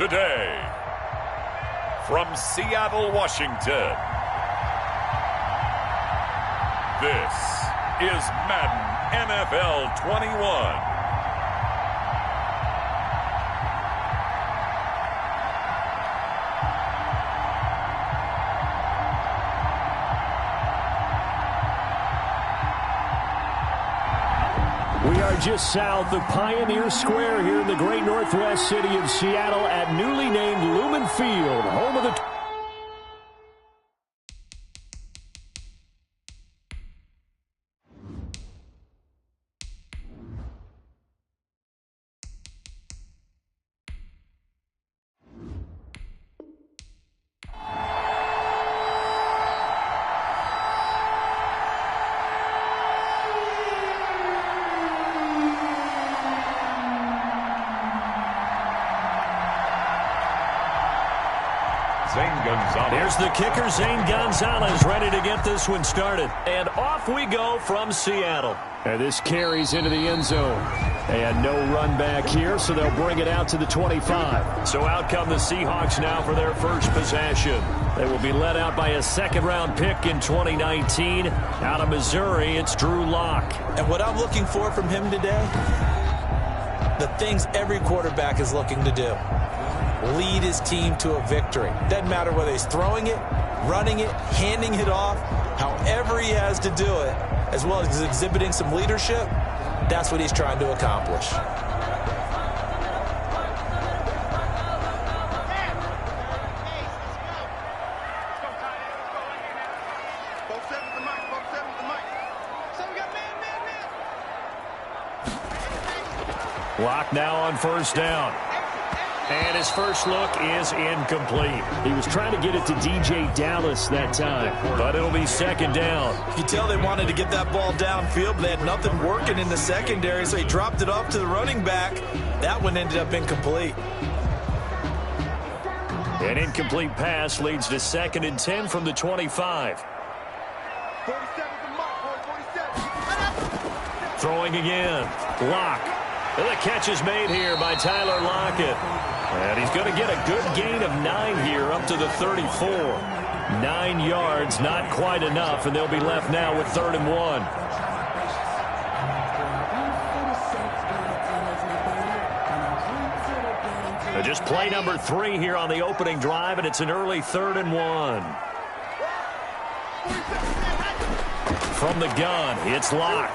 Today, from Seattle, Washington, this is Madden NFL 21. We are just south of Pioneer Square here in the great northwest city of Seattle at newly named Lumen Field, home of the... Here's the kicker, Zane Gonzalez, ready to get this one started. And off we go from Seattle. And this carries into the end zone. And no run back here, so they'll bring it out to the 25. So out come the Seahawks now for their first possession. They will be led out by a second-round pick in 2019. Out of Missouri, it's Drew Lock. And what I'm looking for from him today, the things every quarterback is looking to do. Lead his team to a victory. Doesn't matter whether he's throwing it, running it, handing it off, however he has to do it, as well as exhibiting some leadership, that's what he's trying to accomplish. Lock now on first down. And his first look is incomplete. He was trying to get it to DJ Dallas that time. But it'll be second down. You can tell they wanted to get that ball downfield, but they had nothing working in the secondary, so he dropped it off to the running back. That one ended up incomplete. An incomplete pass leads to 2nd and 10 from the 25. Throwing again. Lock. And the catch is made here by Tyler Lockett. And he's going to get a good gain of 9 here up to the 34. 9 yards, not quite enough, and they'll be left now with 3rd and 1. Just play number 3 here on the opening drive, and it's an early 3rd and 1. From the gun, it's Lock.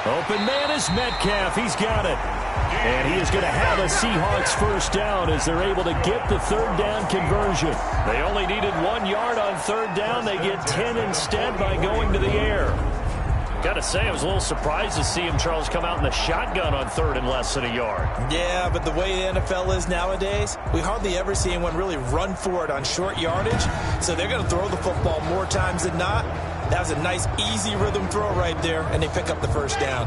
Open man is Metcalf. He's got it. And he is going to have a Seahawks first down as they're able to get the 3rd down conversion. They only needed 1 yard on 3rd down. They get 10 instead by going to the air. Got to say, I was a little surprised to see him, Charles, come out in the shotgun on 3rd and less than a yard. Yeah, but the way the NFL is nowadays, we hardly ever see anyone really run for it on short yardage. So they're going to throw the football more times than not. That was a nice, easy rhythm throw right there, and they pick up the first down.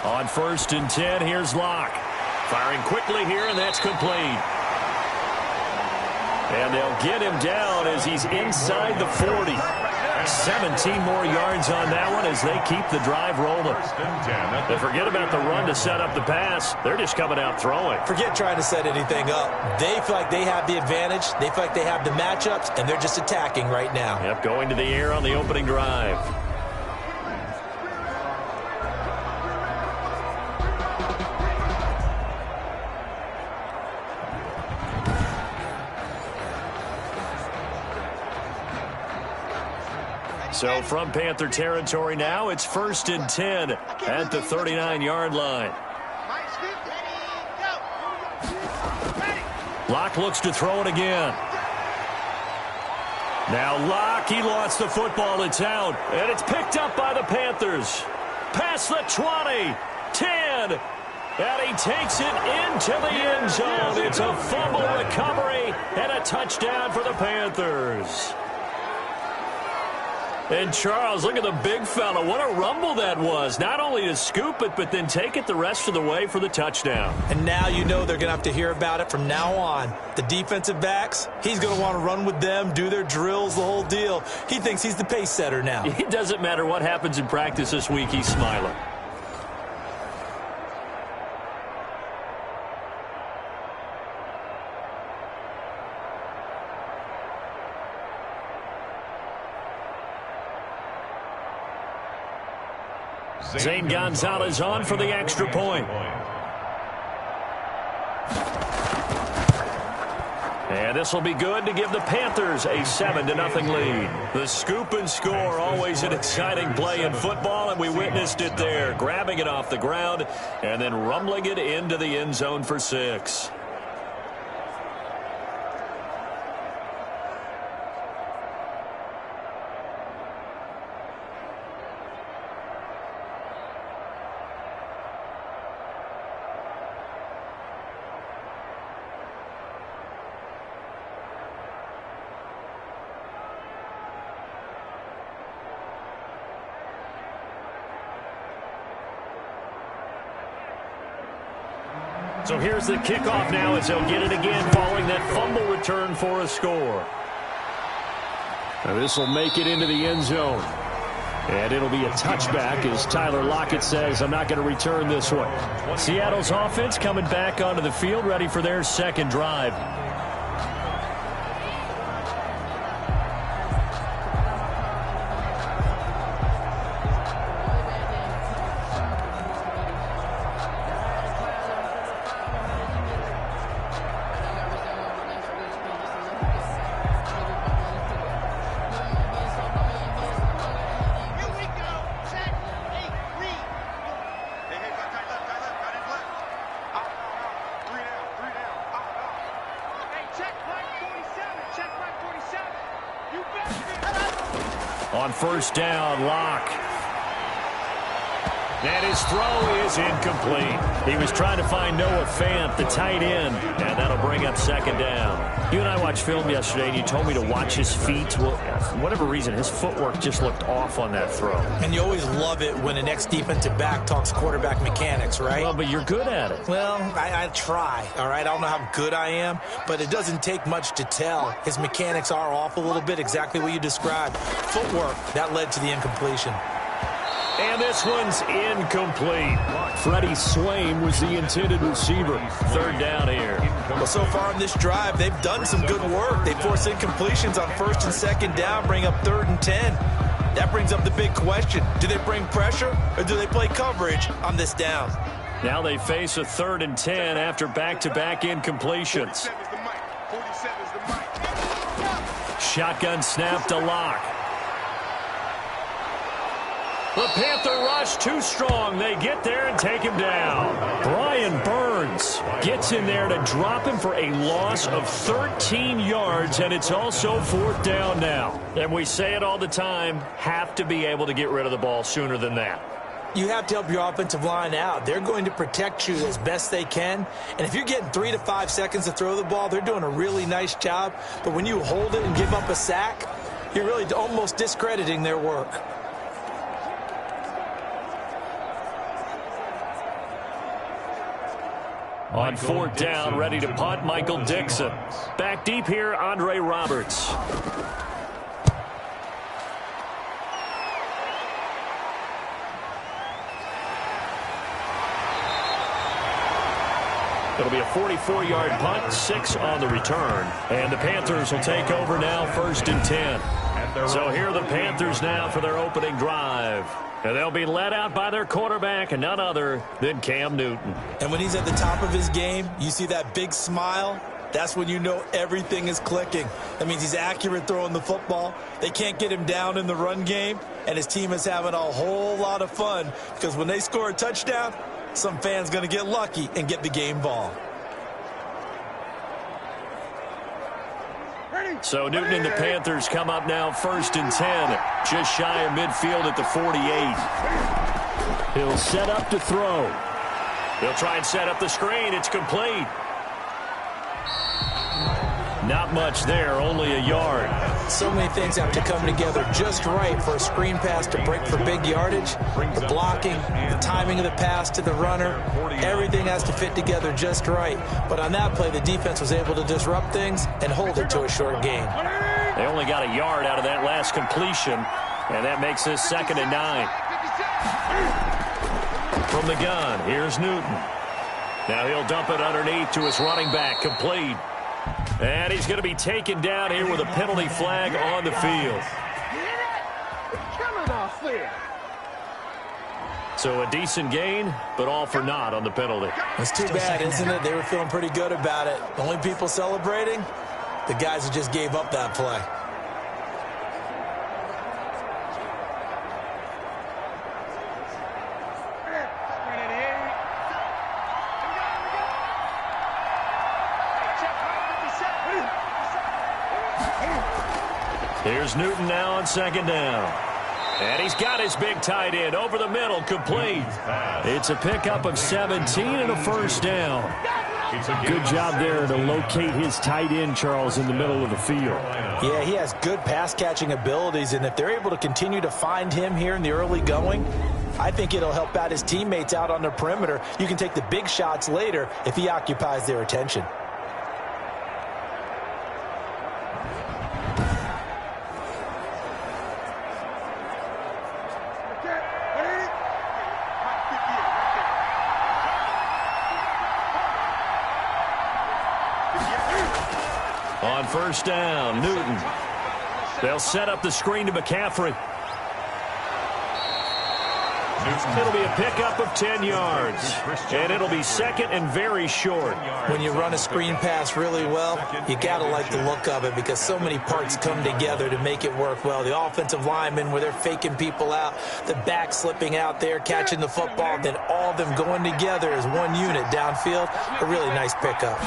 On 1st and 10, here's Lock. Firing quickly here, and that's complete. And they'll get him down as he's inside the 40. 17 more yards on that one as they keep the drive rolling. They forget about the run to set up the pass. They're just coming out throwing. Forget trying to set anything up. They feel like they have the advantage. They feel like they have the matchups, and they're just attacking right now. Yep, going to the air on the opening drive. So from Panther territory now, it's 1st and 10 at the 39-yard line. Lock looks to throw it again. Now Lock, he lost the football. It's out, and it's picked up by the Panthers. Past the 20, 10, and he takes it into the end zone. It's a fumble recovery and a touchdown for the Panthers. And Charles, look at the big fella. What a rumble that was. Not only to scoop it, but then take it the rest of the way for the touchdown. And now you know they're going to have to hear about it from now on. The defensive backs, he's going to want to run with them, do their drills, the whole deal. He thinks he's the pace setter now. It doesn't matter what happens in practice this week. He's smiling. Zane Gonzalez on for the extra point. And this will be good to give the Panthers a 7-0 lead. The scoop and score, always an exciting play in football, and we witnessed it there. Grabbing it off the ground and then rumbling it into the end zone for 6. So here's the kickoff now as they'll get it again following that fumble return for a score. This will make it into the end zone. And it'll be a touchback as Tyler Lockett says, I'm not going to return this one. Seattle's offense coming back onto the field, ready for their second drive. On first down, Locke. And his throw is incomplete. He was trying to find Noah Fant, the tight end, and that'll bring up second down. You and I watched film yesterday, and you told me to watch his feet. Well, for whatever reason, his footwork just looked off on that throw. And you always love it when an ex-defensive back talks quarterback mechanics, right? Well, but you're good at it. Well, I try, all right? I don't know how good I am, but it doesn't take much to tell. His mechanics are off a little bit, exactly what you described. Footwork, that led to the incompletion. And this one's incomplete. Freddie Swain was the intended receiver. Third down here. Well, so far on this drive, they've done some good work. They force incompletions on first and second down, bring up 3rd and 10. That brings up the big question. Do they bring pressure or do they play coverage on this down? Now they face a 3rd and 10 after back-to-back incompletions. Shotgun snap to Locke. The Panther rush too strong. They get there and take him down. Brian Burns gets in there to drop him for a loss of 13 yards, and it's also 4th down now. And we say it all the time, have to be able to get rid of the ball sooner than that. You have to help your offensive line out. They're going to protect you as best they can. And if you're getting 3 to 5 seconds to throw the ball, they're doing a really nice job. But when you hold it and give up a sack, you're really almost discrediting their work. On 4th down, ready to punt, Michael Dixon. Back deep here, Andre Roberts. It'll be a 44-yard punt, 6 on the return. And the Panthers will take over now, 1st and 10. So here are the Panthers now for their opening drive. And they'll be led out by their quarterback and none other than Cam Newton. And when he's at the top of his game, you see that big smile. That's when you know everything is clicking. That means he's accurate throwing the football. They can't get him down in the run game. And his team is having a whole lot of fun because when they score a touchdown, some fan's going to get lucky and get the game ball. So Newton and the Panthers come up now 1st and 10. Just shy of midfield at the 48. He'll set up to throw. He'll try and set up the screen. It's complete. Not much there, only a yard. So many things have to come together just right for a screen pass to break for big yardage. The blocking, the timing of the pass to the runner, everything has to fit together just right. But on that play, the defense was able to disrupt things and hold it to a short gain. They only got a yard out of that last completion, and that makes this 2nd and 9. From the gun, here's Newton. Now he'll dump it underneath to his running back, complete. And he's going to be taken down here with a penalty flag on the field. So a decent gain, but all for naught on the penalty. It's too bad, isn't it? They were feeling pretty good about it. The only people celebrating, the guys who just gave up that play. Here's Newton now on 2nd down. And he's got his big tight end over the middle, complete. It's a pickup of 17 and a 1st down. Good job there to locate his tight end, Charles, in the middle of the field. Yeah, he has good pass-catching abilities, and if they're able to continue to find him here in the early going, I think it'll help out his teammates out on the perimeter. You can take the big shots later if he occupies their attention. On 1st down, Newton. They'll set up the screen to McCaffrey. It'll be a pickup of 10 yards. And it'll be 2nd and very short. When you run a screen pass really well, you got to like the look of it because so many parts come together to make it work well. The offensive linemen, where they're faking people out, the back slipping out there, catching the football, then all of them going together as one unit downfield. A really nice pickup.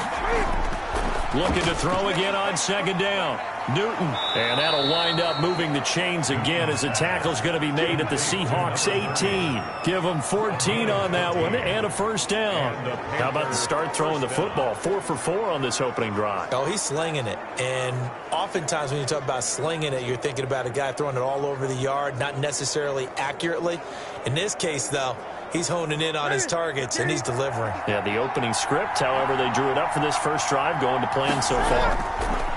Looking to throw again on 2nd down. Newton. And that'll wind up moving the chains again as the tackle's going to be made at the Seahawks 18. Give them 14 on that one and a 1st down. How about the start throwing the football? 4 for 4 on this opening drive. Oh, he's slinging it. And oftentimes when you talk about slinging it, you're thinking about a guy throwing it all over the yard, not necessarily accurately. In this case, though, he's honing in on his targets, and he's delivering. Yeah, the opening script, however, they drew it up for this first drive, going to plan so far.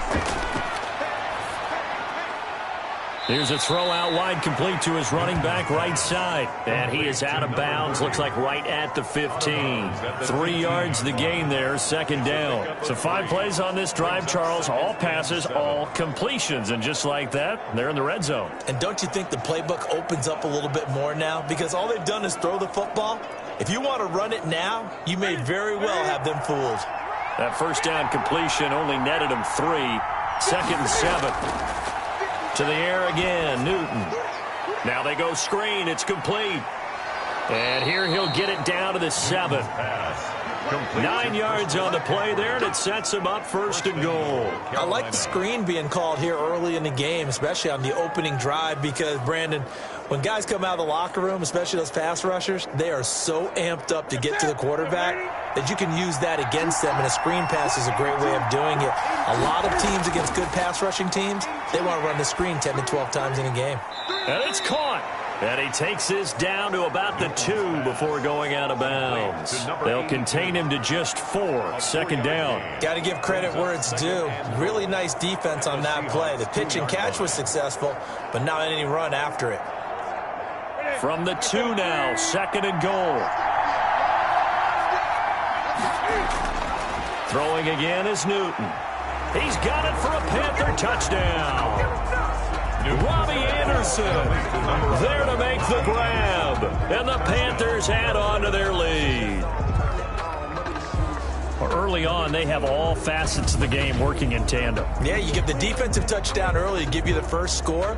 Here's a throw out wide, complete to his running back right side. And he is out of bounds, looks like right at the 15. 3 yards the gain there, 2nd down. So 5 plays on this drive, Charles. All passes, all completions. And just like that, they're in the red zone. And don't you think the playbook opens up a little bit more now? Because all they've done is throw the football. If you want to run it now, you may very well have them fooled. That 1st down completion only netted him 3. 2nd and 7. To the air again, Newton. Now they go screen. It's complete. And here he'll get it down to the 7. 9 yards on the play there, and it sets him up 1st and goal. I like the screen being called here early in the game, especially on the opening drive, because, Brandon, when guys come out of the locker room, especially those pass rushers, they are so amped up to get to the quarterback that you can use that against them, and a screen pass is a great way of doing it. A lot of teams against good pass rushing teams, they want to run the screen 10 to 12 times in a game. And it's caught. And he takes this down to about the 2 before going out of bounds. They'll contain him to just 4. 2nd down. Got to give credit where it's due. Really nice defense on that play. The pitch and catch was successful, but not any run after it. From the 2 now, 2nd and goal. Throwing again is Newton. He's got it for a Panther touchdown. Robbie Anderson there to make the grab. And the Panthers add on to their lead. Early on, they have all facets of the game working in tandem. Yeah, you get the defensive touchdown early to give you the first score,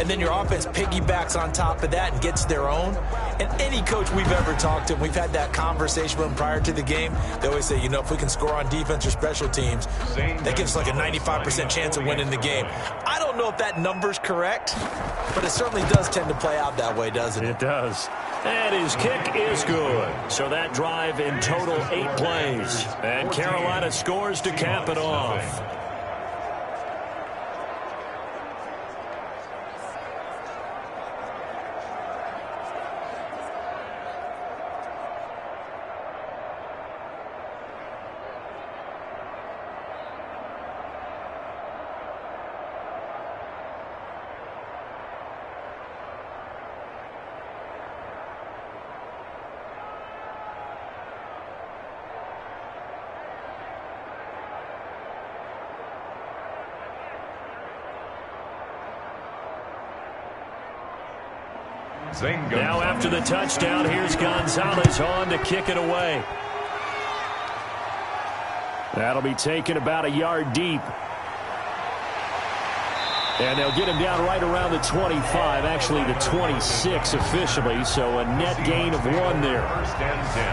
and then your offense piggybacks on top of that and gets their own. And any coach we've ever talked to, we've had that conversation with them prior to the game, they always say, you know, if we can score on defense or special teams, that gives us like a 95% chance of winning the game. I don't know if that number's correct, but it certainly does tend to play out that way, doesn't it? It does. And his kick is good. So that drive in total 8 plays. And Carolina scores to cap it off. Now after the touchdown, here's Gonzalez on to kick it away. That'll be taken about a yard deep. And they'll get him down right around the 25, actually the 26 officially, so a net gain of 1 there. First and 10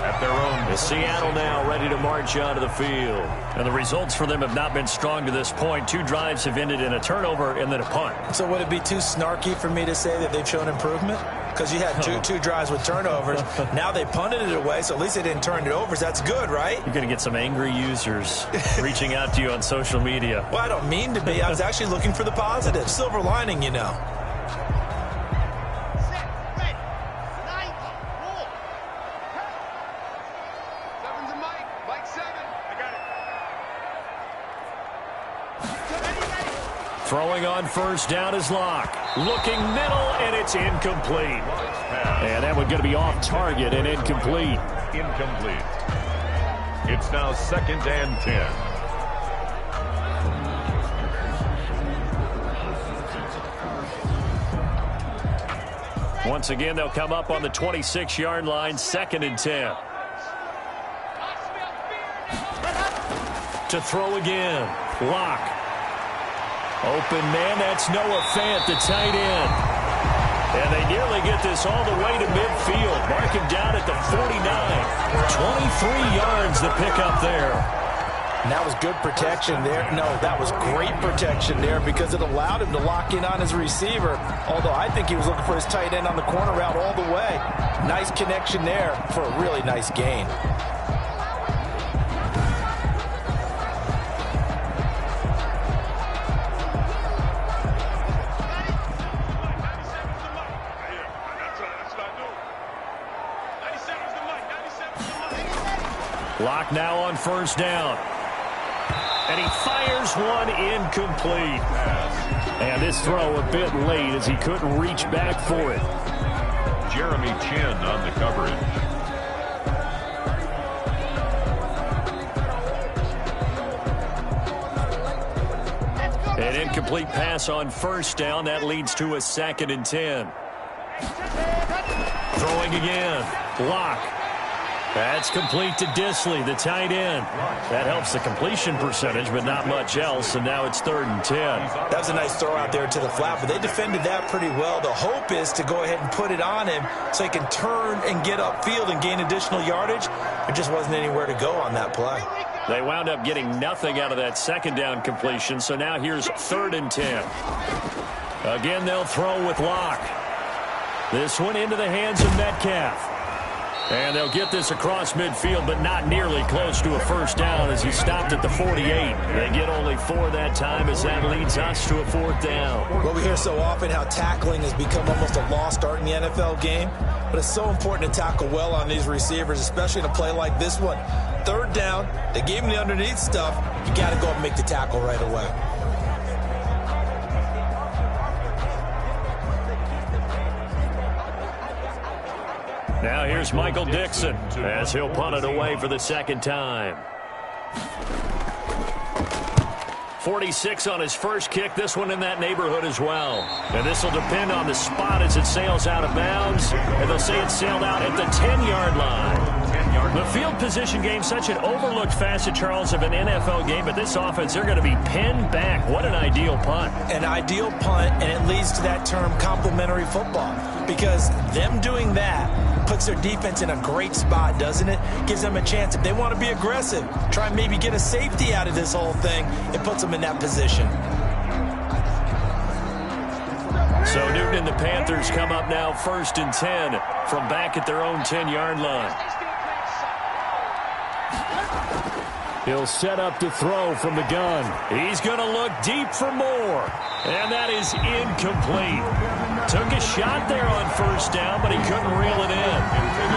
at their own. The Seattle now ready to march onto the field. And the results for them have not been strong to this point. 2 drives have ended in a turnover and then a punt. So would it be too snarky for me to say that they've shown improvement? Because you had two drives with turnovers. Now they punted it away, so at least they didn't turn it over. So that's good, right? You're going to get some angry users reaching out to you on social media. Well, I don't mean to be. I was actually looking for the positive. Silver lining, you know. Throwing on first down is Locke. Looking middle, and it's incomplete. And that one's going to be off target and incomplete. Incomplete. It's now 2nd and 10. Once again, they'll come up on the 26-yard line, 2nd and 10. To throw again, Locke. Open man, that's Noah Fant, the tight end. And they nearly get this all the way to midfield. Mark him down at the 49. 23 yards to pick up there. And that was good protection there. No, that was great protection there because it allowed him to lock in on his receiver. Although I think he was looking for his tight end on the corner route all the way. Nice connection there for a really nice gain. Locke now on first down. And he fires one incomplete. And this throw a bit late as he couldn't reach back for it. Jeremy Chin on the coverage. An incomplete pass on first down. That leads to a 2nd and 10. Throwing again. Locke. That's complete to Disley, the tight end. That helps the completion percentage, but not much else, and now it's 3rd and 10. That was a nice throw out there to the flat, but they defended that pretty well. The hope is to go ahead and put it on him so he can turn and get upfield and gain additional yardage. There just wasn't anywhere to go on that play. They wound up getting nothing out of that 2nd down completion, so now here's 3rd and 10. Again, they'll throw with Locke. This one into the hands of Metcalf. And they'll get this across midfield, but not nearly close to a first down as he stopped at the 48. They get only 4 that time as that leads us to a 4th down. Well, we hear so often how tackling has become almost a lost art in the NFL game, but it's so important to tackle well on these receivers, especially in a play like this one. 3rd down, they gave him the underneath stuff. You got to go and make the tackle right away. Now here's Michael Dixon as he'll punt it away for the 2nd time. 46 on his first kick. This one in that neighborhood as well. And this will depend on the spot as it sails out of bounds. And they'll say it sailed out at the 10-yard line. The field position game, such an overlooked facet, Charles, of an NFL game. But this offense, they're going to be pinned back. What an ideal punt. An ideal punt, and it leads to that term complementary football. Because them doing that puts their defense in a great spot, doesn't it? Gives them a chance. If they want to be aggressive, try and maybe get a safety out of this whole thing, it puts them in that position. So Newton and the Panthers come up now 1st and 10 from back at their own 10-yard line. He'll set up to throw from the gun. He's going to look deep for more. And that is incomplete. Took a shot there on first down, but he couldn't reel it in.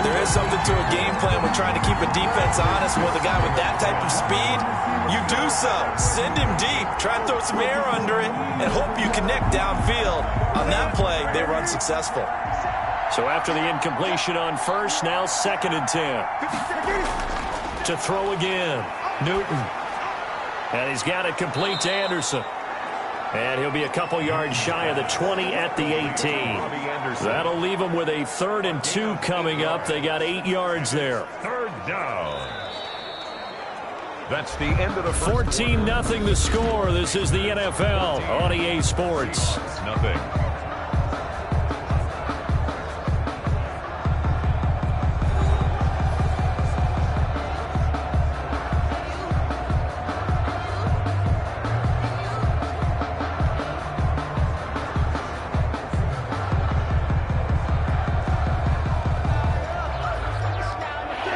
There is something to a game plan with trying to keep a defense honest. With a guy with that type of speed, you do so. Send him deep. Try and throw some air under it and hope you connect downfield. On that play, they run successful. So after the incompletion on first, now 2nd and 10. To throw again, Newton. And he's got it complete to Anderson. And he'll be a couple yards shy of the 20 at the 18. That'll leave them with a 3rd and 2 coming up. They got 8 yards there. 3rd down. That's the end of the first 14-0 the score. This is the NFL on EA Sports. Nothing.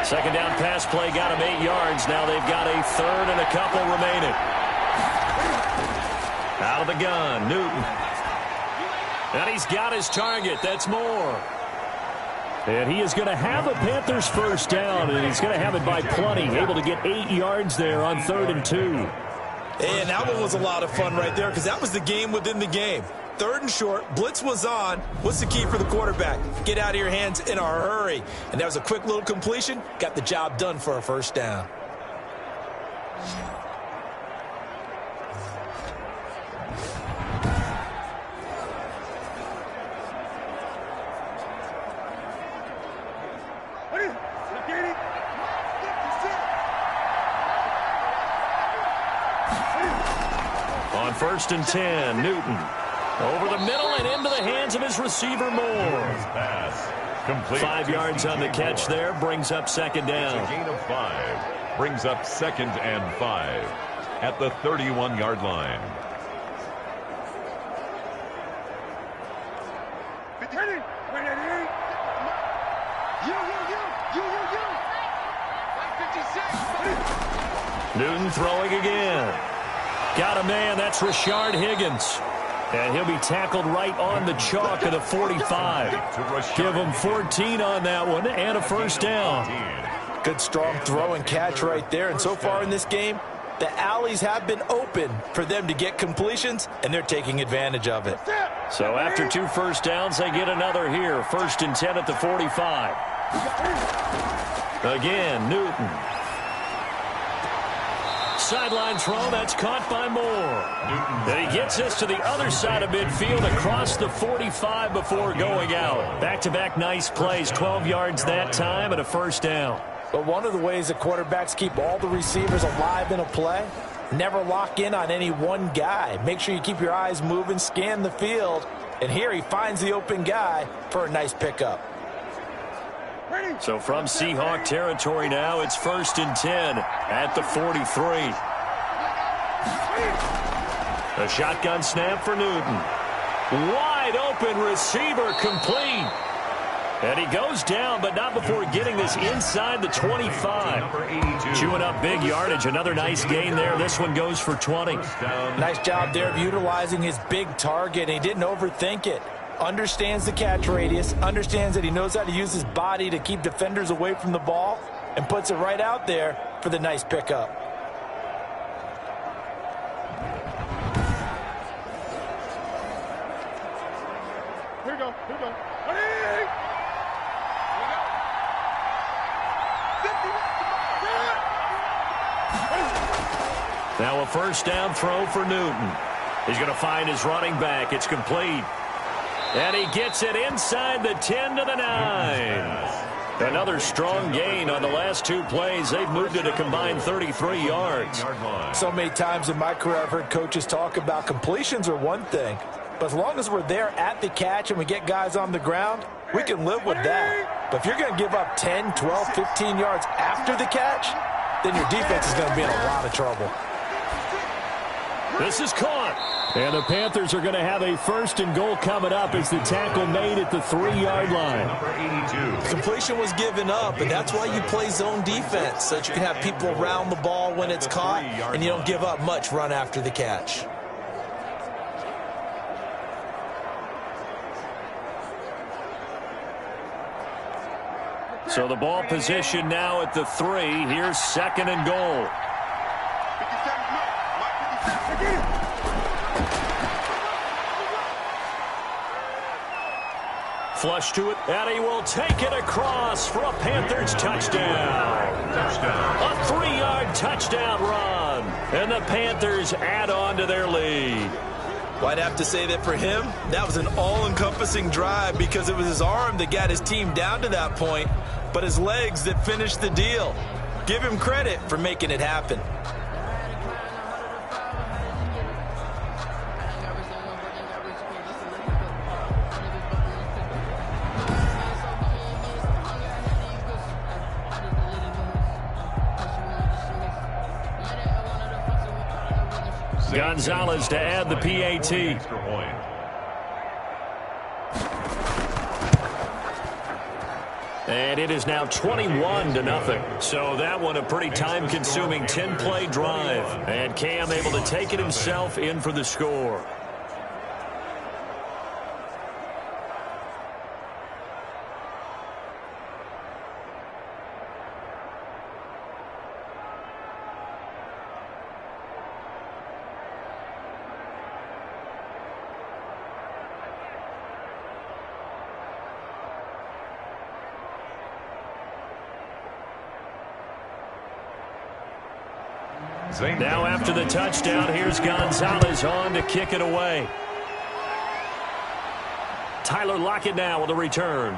Second down pass play got him 8 yards. Now they've got a 3rd and a couple remaining. Out of the gun, Newton. And he's got his target. That's Moore. And he is going to have a Panthers first down, and he's going to have it by plenty. Able to get 8 yards there on 3rd and 2. And that one was a lot of fun right there because that was the game within the game. 3rd and short, blitz was on. What's the key for the quarterback? Get out of your hands in a hurry. And that was a quick little completion. Got the job done for a first down. On 1st and 10, Newton. Over the middle and into the hands of his receiver, Moore. 5 yards on the catch there. Brings up 2nd down. It's a gain of 5. Brings up 2nd and 5 at the 31-yard line. Newton throwing again. Got a man. That's Rashard Higgins. And he'll be tackled right on the chalk of the 45. Give him 14 on that one and a first down. Good strong throw and catch right there. And so far in this game, the alleys have been open for them to get completions, and they're taking advantage of it. So after 2 first downs, they get another here. 1st and 10 at the 45. Again, Newton. Sideline throw, that's caught by Moore. And he gets this to the other side of midfield across the 45 before going out. Back-to-back nice plays, 12 yards that time and a first down. But one of the ways that quarterbacks keep all the receivers alive in a play, never lock in on any one guy. Make sure you keep your eyes moving, scan the field. And here he finds the open guy for a nice pickup. So from Seahawk territory now, it's 1st and 10 at the 43. A shotgun snap for Newton. Wide open receiver complete. And he goes down, but not before getting this inside the 25. Chewing up big yardage. Another nice gain there. This one goes for 20. Nice job there of utilizing his big target. He didn't overthink it. Understands the catch radius, understands that he knows how to use his body to keep defenders away from the ball, and puts it right out there for the nice pickup. Here we go. Now a first down throw for Newton. He's going to find his running back. It's complete. And he gets it inside the 10 to the 9. Another strong gain on the last 2 plays. They've moved it a combined 33 yards. So many times in my career I've heard coaches talk about completions are one thing, but as long as we're there at the catch and we get guys on the ground, we can live with that. But if you're going to give up 10, 12, 15 yards after the catch, then your defense is going to be in a lot of trouble. This is caught. And the Panthers are going to have a 1st and goal coming up as the tackle made at the 3-yard line. Completion was given up, and that's why you play zone defense, so that you can have people around the ball when it's caught, and you don't give up much run after the catch. So the ball position now at the 3. Here's 2nd and goal. Flush to it, and he will take it across for a Panthers touchdown. A 3-yard touchdown run, and the Panthers add on to their lead. Well, I'd have to say that for him, that was an all-encompassing drive because it was his arm that got his team down to that point, but his legs that finished the deal. Give him credit for making it happen. Gonzalez to add the PAT. And it is now 21-0. So that one a pretty time-consuming 10-play drive. And Cam able to take it himself in for the score. Now after the touchdown, here's Gonzalez on to kick it away. Tyler Lockett now with a return.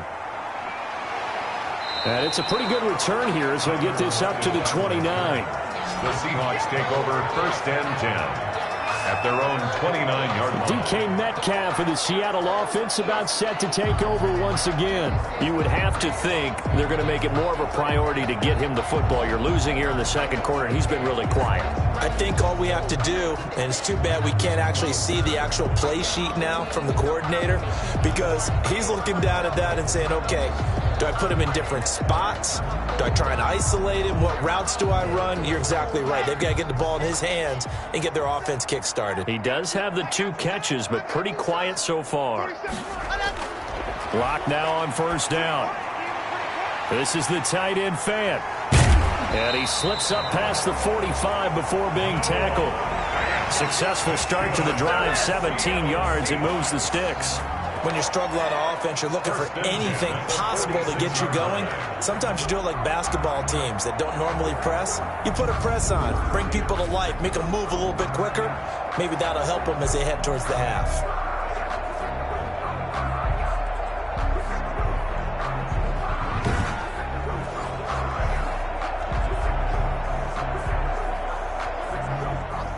And it's a pretty good return here as we get this up to the 29. The Seahawks take over 1st and 10 at their own 29-yard line. DK Metcalf of the Seattle offense about set to take over once again. You would have to think they're going to make it more of a priority to get him the football. You're losing here in the second quarter, and he's been really quiet. I think all we have to do, and it's too bad we can't actually see the actual play sheet now from the coordinator, because he's looking down at that and saying, okay, do I put him in different spots? Do I try and isolate him? What routes do I run? You're exactly right. They've got to get the ball in his hands and get their offense kick-started. He does have the 2 catches, but pretty quiet so far. Lock now on 1st down. This is the tight end fan. And he slips up past the 45 before being tackled. Successful start to the drive, 17 yards, and moves the sticks. When you're struggling on offense, you're looking for anything possible to get you going. Sometimes you do it like basketball teams that don't normally press. You put a press on, bring people to life, make them move a little bit quicker. Maybe that'll help them as they head towards the half.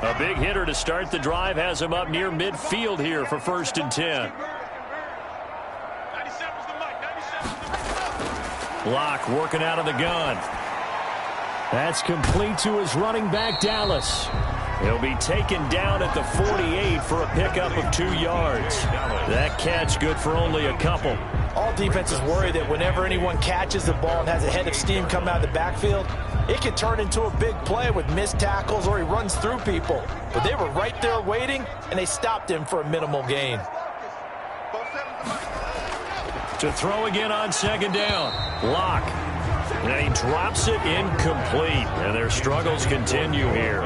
A big hitter to start the drive has him up near midfield here for 1st and 10. Lock working out of the gun. That's complete to his running back, Dallas. He'll be taken down at the 48 for a pickup of 2 yards. That catch good for only a couple. All defenses worry that whenever anyone catches the ball and has a head of steam come out of the backfield, it can turn into a big play with missed tackles or he runs through people. But they were right there waiting, and they stopped him for a minimal gain. To throw again on 2nd down. Lock. And he drops it incomplete. And their struggles continue here.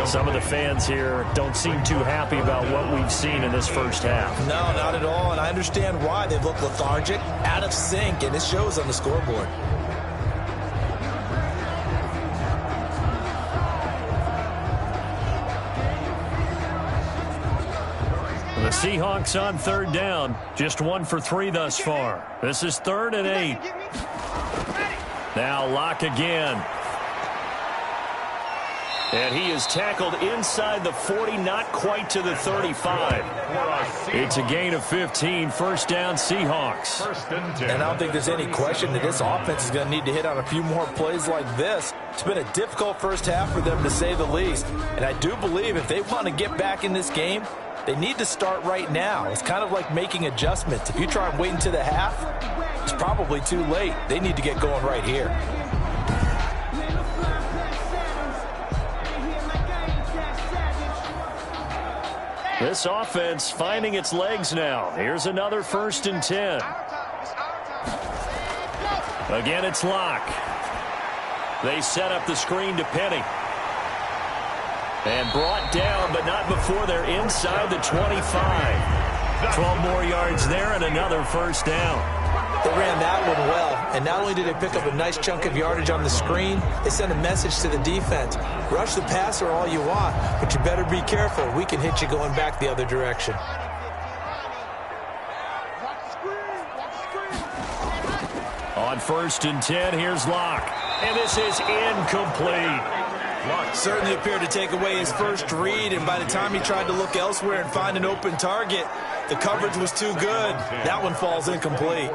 Some of the fans here don't seem too happy about what we've seen in this first half. No, not at all. And I understand why. They look lethargic, out of sync, and it shows on the scoreboard. The Seahawks on 3rd down. Just 1 for 3 thus far. This is 3rd and 8. Now Lock again. And he is tackled inside the 40, not quite to the 35. It's a gain of 15, 1st down Seahawks. And I don't think there's any question that this offense is going to need to hit on a few more plays like this. It's been a difficult first half for them, to say the least. And I do believe if they want to get back in this game, they need to start right now. It's kind of like making adjustments. If you try and wait until the half, it's probably too late. They need to get going right here. This offense finding its legs now. Here's another 1st and 10. Again, it's Lock. They set up the screen to Penny. And brought down, but not before they're inside the 25. 12 more yards there and another 1st down. They ran that one well, and not only did they pick up a nice chunk of yardage on the screen, they sent a message to the defense. Rush the passer all you want, but you better be careful. We can hit you going back the other direction. On 1st and 10, here's Locke. And this is incomplete. Locke certainly appeared to take away his first read, and by the time he tried to look elsewhere and find an open target, the coverage was too good. That one falls incomplete.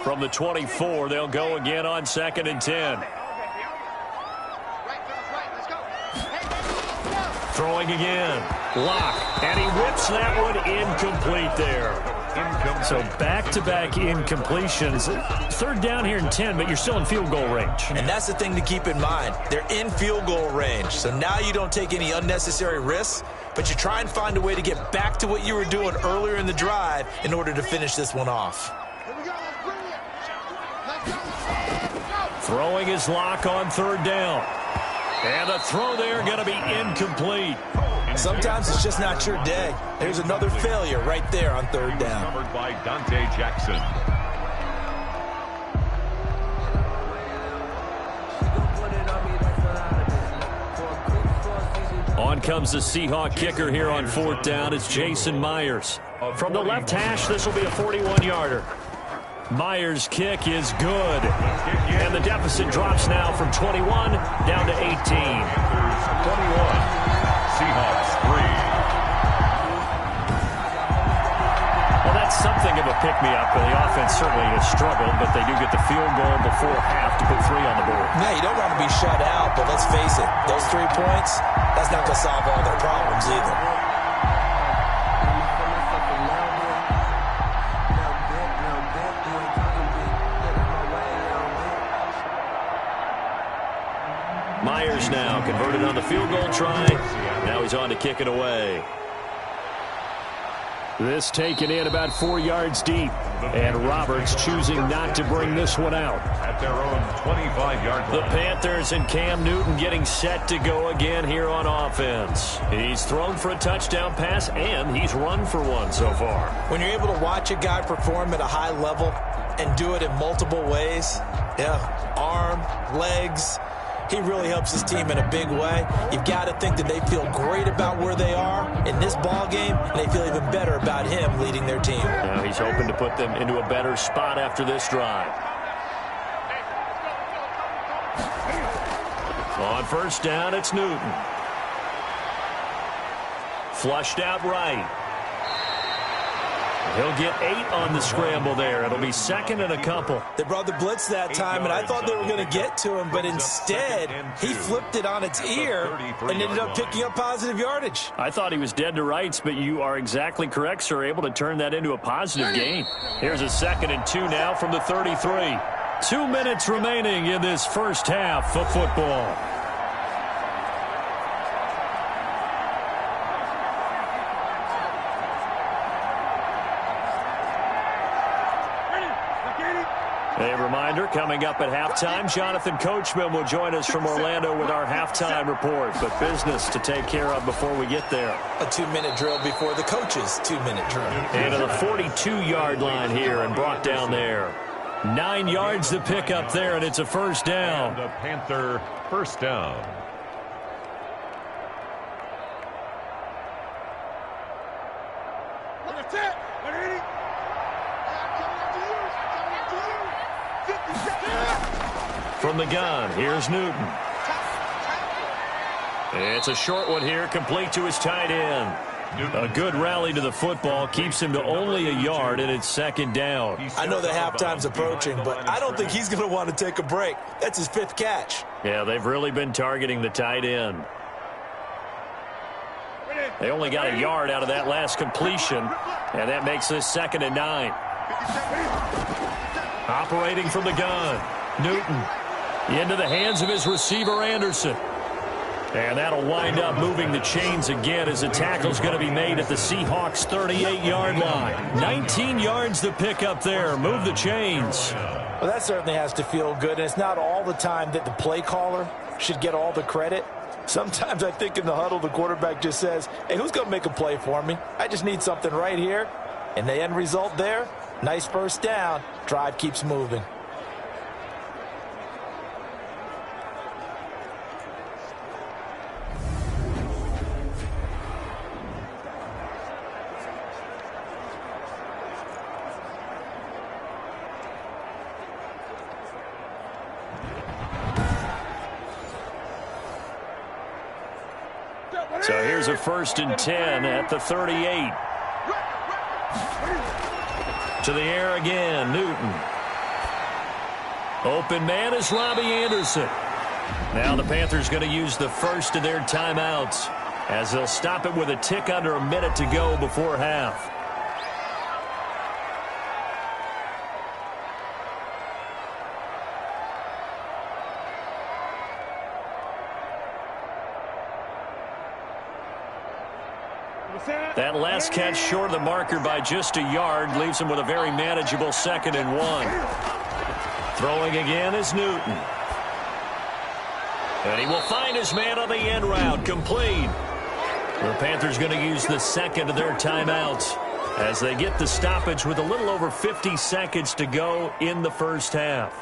From the 24, they'll go again on 2nd and 10. Throwing again. Locke. And he whips that one incomplete there. So back-to-back incompletions. 3rd down here and 10, but you're still in field goal range. And that's the thing to keep in mind. They're in field goal range. So now you don't take any unnecessary risks, but you try and find a way to get back to what you were doing earlier in the drive in order to finish this one off. Throwing his Locke on 3rd down. And the throw there going to be incomplete. Sometimes it's just not your day. There's another failure right there on 3rd down. Covered by Dante Jackson. On comes the Seahawk kicker here on 4th down. It's Jason Myers. From the left hash, this will be a 41-yarder. Myers' kick is good. And the deficit drops now from 21 down to 18. 21. Seahawks 3. Well, that's something of a pick-me-up. The offense certainly has struggled, but they do get the field goal before half to put 3 on the board. Yeah, you don't want to be shut out, but let's face it, those 3 points, that's not going to solve all their problems either. Myers now converted on the field goal try. Now he's on to kick it away. This taken in about 4 yards deep. And Roberts choosing not to bring this one out. At their own 25-yard line. The Panthers and Cam Newton getting set to go again here on offense. He's thrown for a touchdown pass, and he's run for one so far. When you're able to watch a guy perform at a high level and do it in multiple ways, arm, legs, he really helps his team in a big way. You've got to think that they feel great about where they are in this ball game, and they feel even better about him leading their team. Now he's hoping to put them into a better spot after this drive. On 1st down, it's Newton. Flushed out right. He'll get 8 on the scramble there. It'll be 2nd and a couple. They brought the blitz that time, and I thought they were going to get to him, but instead, he flipped it on its ear and ended up picking up positive yardage. I thought he was dead to rights, but you are exactly correct, sir, able to turn that into a positive gain. Here's a 2nd and 2 now from the 33. 2 minutes remaining in this first half of football. A reminder, coming up at halftime, Jonathan Coachman will join us from Orlando with our halftime report. But business to take care of before we get there. A 2-minute drill before the coach's 2-minute drill. And to the 42-yard line here and brought down there. 9 yards to pick up there, and it's a 1st down. And the Panther 1st down. From the gun, here's Newton. It's a short one here, complete to his tight end. A good rally to the football keeps him to only a yard, and it's 2nd down. I know that halftime's approaching, but I don't think he's going to want to take a break. That's his 5th catch. Yeah, they've really been targeting the tight end. They only got a yard out of that last completion, and that makes this 2nd and 9. Operating from the gun, Newton into the hands of his receiver, Anderson. And that'll wind up moving the chains again as the tackle's going to be made at the Seahawks' 38-yard line. 19 yards to pick up there. Move the chains. Well, that certainly has to feel good. And it's not all the time that the play caller should get all the credit. Sometimes I think in the huddle, the quarterback just says, hey, who's going to make a play for me? I just need something right here. And the end result there, nice first down. Drive keeps moving. So here's a 1st and 10 at the 38. To the air again, Newton. Open man is Robbie Anderson. Now the Panthers going to use the first of their timeouts as they'll stop it with a tick under a minute to go before half. That last catch short of the marker by just a yard leaves him with a very manageable 2nd and 1. Throwing again is Newton. And he will find his man on the end route, complete. The Panthers going to use the 2nd of their timeouts as they get the stoppage with a little over 50 seconds to go in the first half.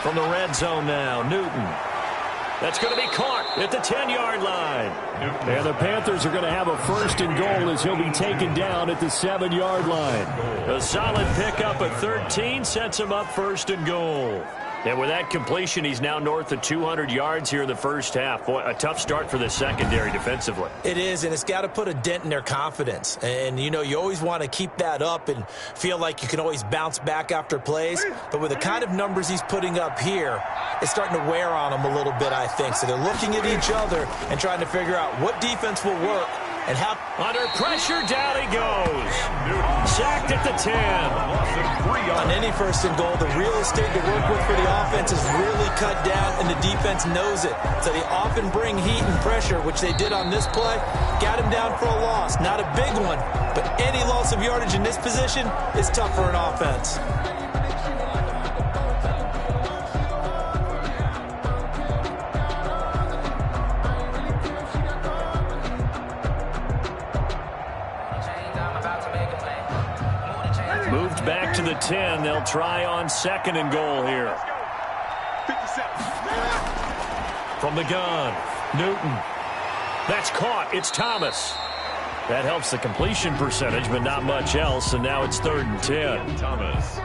From the red zone now, Newton. That's going to be caught at the 10-yard line. And the Panthers are going to have a 1st and goal as he'll be taken down at the 7-yard line. A solid pickup at 13 sets him up 1st and goal. And with that completion, he's now north of 200 yards here in the first half. Boy, a tough start for the secondary defensively. It is, and it's got to put a dent in their confidence. And, you know, you always want to keep that up and feel like you can always bounce back after plays. But with the kind of numbers he's putting up here, it's starting to wear on them a little bit, I think. So they're looking at each other and trying to figure out what defense will work and how. Under pressure, down he goes. Sacked at the 10. On any 1st and goal, the real estate to work with for the offense is really cut down, and the defense knows it. So they often bring heat and pressure, which they did on this play. Got him down for a loss. Not a big one, but any loss of yardage in this position is tough for an offense. Moved back to the 10. They'll try on 2nd and goal here. From the gun, Newton. That's caught. It's Thomas. That helps the completion percentage, but not much else. And now it's 3rd and 10. Thomas.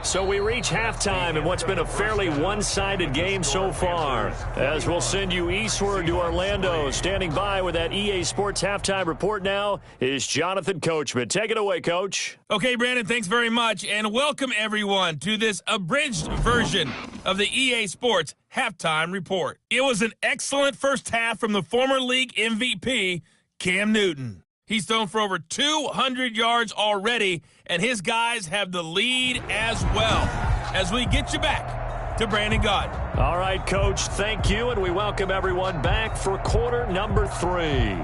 So we reach halftime in what's been a fairly one-sided game so far. As we'll send you eastward to Orlando. Standing by with that EA Sports halftime report now is Jonathan Coachman. Take it away, Coach. Okay, Brandon, thanks very much. And welcome, everyone, to this abridged version of the EA Sports halftime report. It was an excellent first half from the former league MVP, Cam Newton. He's thrown for over 200 yards already, and his guys have the lead as well. As we get you back to Brandon Gaudin. All right, Coach, thank you, and we welcome everyone back for quarter number 3.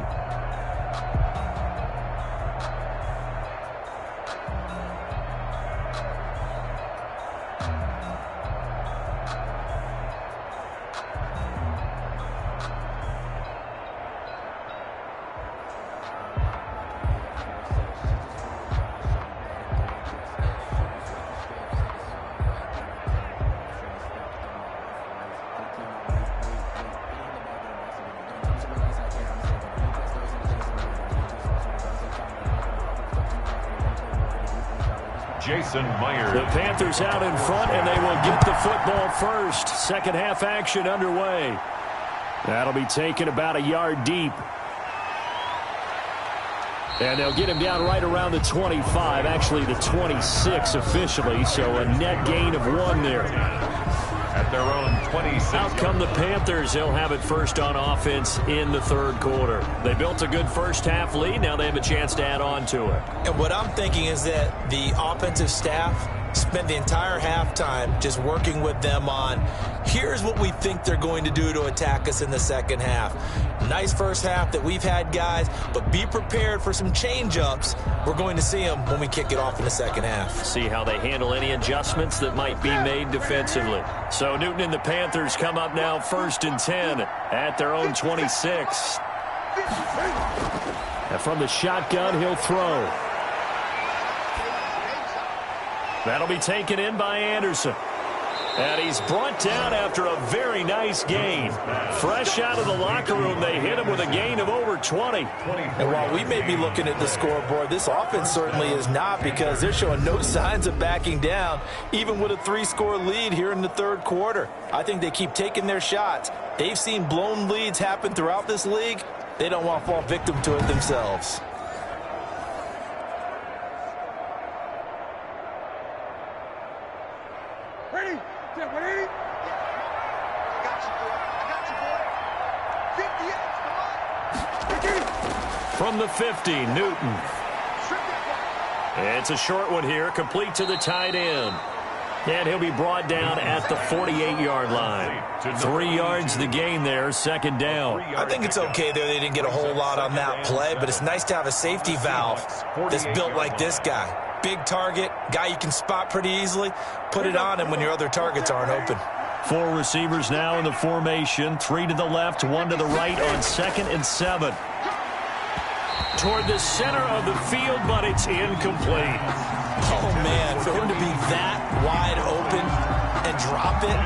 Jason Myers. The Panthers out in front, and they will get the football first. Second half action underway. That'll be taken about a yard deep. And they'll get him down right around the 25, actually the 26 officially, so a net gain of 1 there. at their own 26. Out come the Panthers. They'll have it first on offense in the third quarter. They built a good first-half lead. Now they have a chance to add on to it. And what I'm thinking is that the offensive staff spent the entire halftime just working with them on, here's what we think they're going to do to attack us in the second half. Nice first half that we've had, guys, but be prepared for some change-ups. We're going to see them when we kick it off in the second half. See how they handle any adjustments that might be made defensively. So Newton and the Panthers come up now 1st and 10 at their own 26. And from the shotgun, he'll throw. That'll be taken in by Anderson. And he's brought down after a very nice gain. Fresh out of the locker room, they hit him with a gain of over 20. And while we may be looking at the scoreboard, this offense certainly is not, because they're showing no signs of backing down, even with a 3-score lead here in the third quarter. I think they keep taking their shots. They've seen blown leads happen throughout this league. They don't want to fall victim to it themselves. From the 50, Newton. It's a short one here, complete to the tight end. And he'll be brought down at the 48-yard line. 3 yards the gain there, second down. I think it's okay there. They didn't get a whole lot on that play, but it's nice to have a safety valve that's built like this guy. Big target, guy you can spot pretty easily. Put it on him when your other targets aren't open. 4 receivers now in the formation. 3 to the left, 1 to the right on 2nd and 7. Toward the center of the field, but it's incomplete. Oh, man, for him to be that wide open and drop it,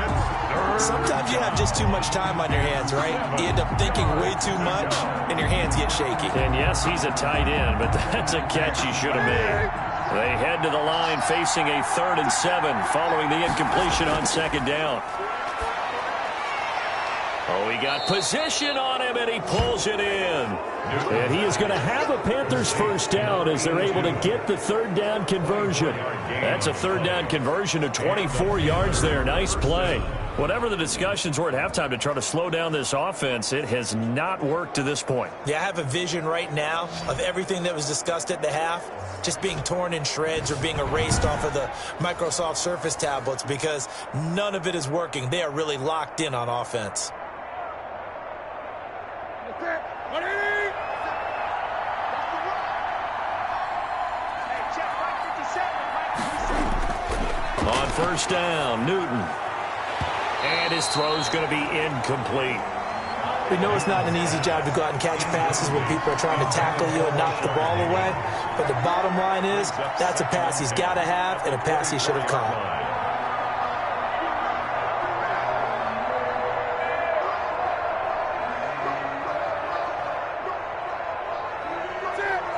sometimes you have just too much time on your hands, right? You end up thinking way too much, and your hands get shaky. And, yes, he's a tight end, but that's a catch he should have made. They head to the line facing a 3rd and 7 following the incompletion on 2nd down. Oh, he got position on him, and he pulls it in. And he is going to have a Panthers first down as they're able to get the 3rd down conversion. That's a 3rd down conversion of 24 yards there. Nice play. Whatever the discussions were at halftime to try to slow down this offense, it has not worked to this point. Yeah, I have a vision right now of everything that was discussed at the half just being torn in shreds or being erased off of the Microsoft Surface tablets, because none of it is working. They are really locked in on offense. On first down, Newton. And his throw's going to be incomplete. We know it's not an easy job to go out and catch passes when people are trying to tackle you and knock the ball away. But the bottom line is, that's a pass he's got to have and a pass he should have caught.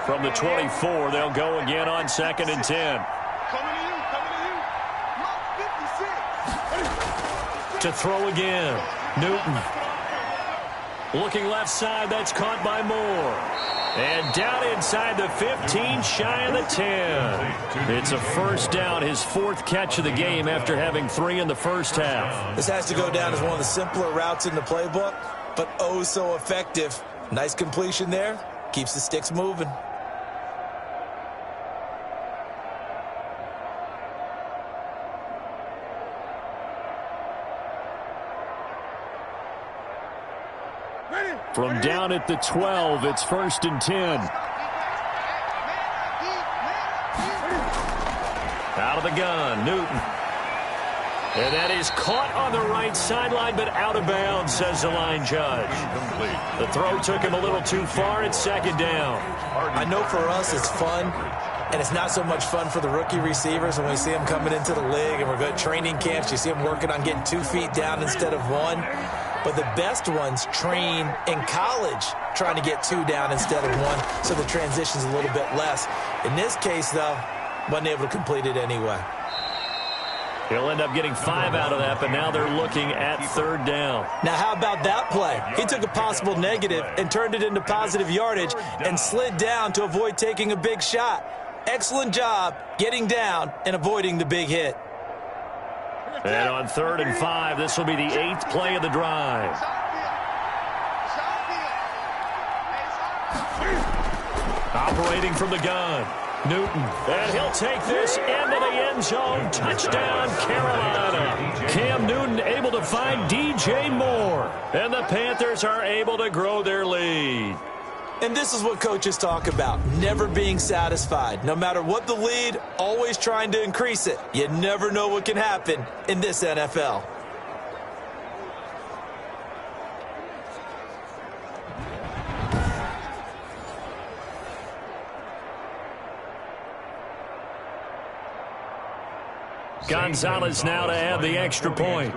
From the 24, they'll go again on 2nd and 10. To throw again, Newton. Looking left side, that's caught by Moore. And down inside the 15, shy of the 10. It's a first down, his 4th catch of the game after having 3 in the first half. This has to go down as one of the simpler routes in the playbook, but oh so effective. Nice completion there. Keeps the sticks moving. From down at the 12, it's 1st and 10. Out of the gun, Newton. And that is caught on the right sideline, but out of bounds, says the line judge. The throw took him a little too far. It's 2nd down. I know for us it's fun, and it's not so much fun for the rookie receivers when we see them coming into the league and we're going to training camps. You see them working on getting 2 feet down instead of 1. But the best ones train in college trying to get 2 down instead of 1, so the transition's a little bit less. In this case, though, wasn't able to complete it anyway. He'll end up getting 5 out of that, but now they're looking at 3rd down. Now, how about that play? He took a possible negative and turned it into positive yardage and slid down to avoid taking a big shot. Excellent job getting down and avoiding the big hit. And on 3rd and 5, this will be the 8th play of the drive. Operating from the gun, Newton. And he'll take this into the end zone. Touchdown, Carolina. Cam Newton able to find DJ Moore. And the Panthers are able to grow their lead. And this is what coaches talk about, never being satisfied. No matter what the lead, always trying to increase it. You never know what can happen in this NFL. Gonzalez now to add the extra point.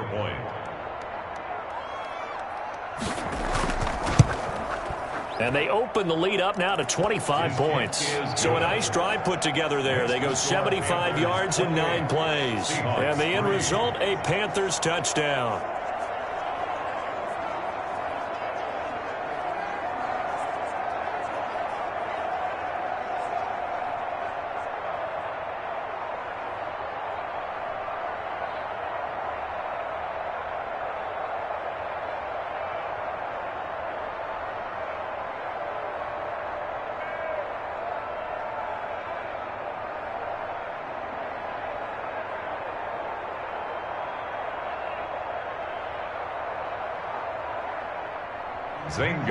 And they open the lead up now to 25 points. So a nice drive put together there. They go 75 yards in 9 plays. And the end result, a Panthers touchdown.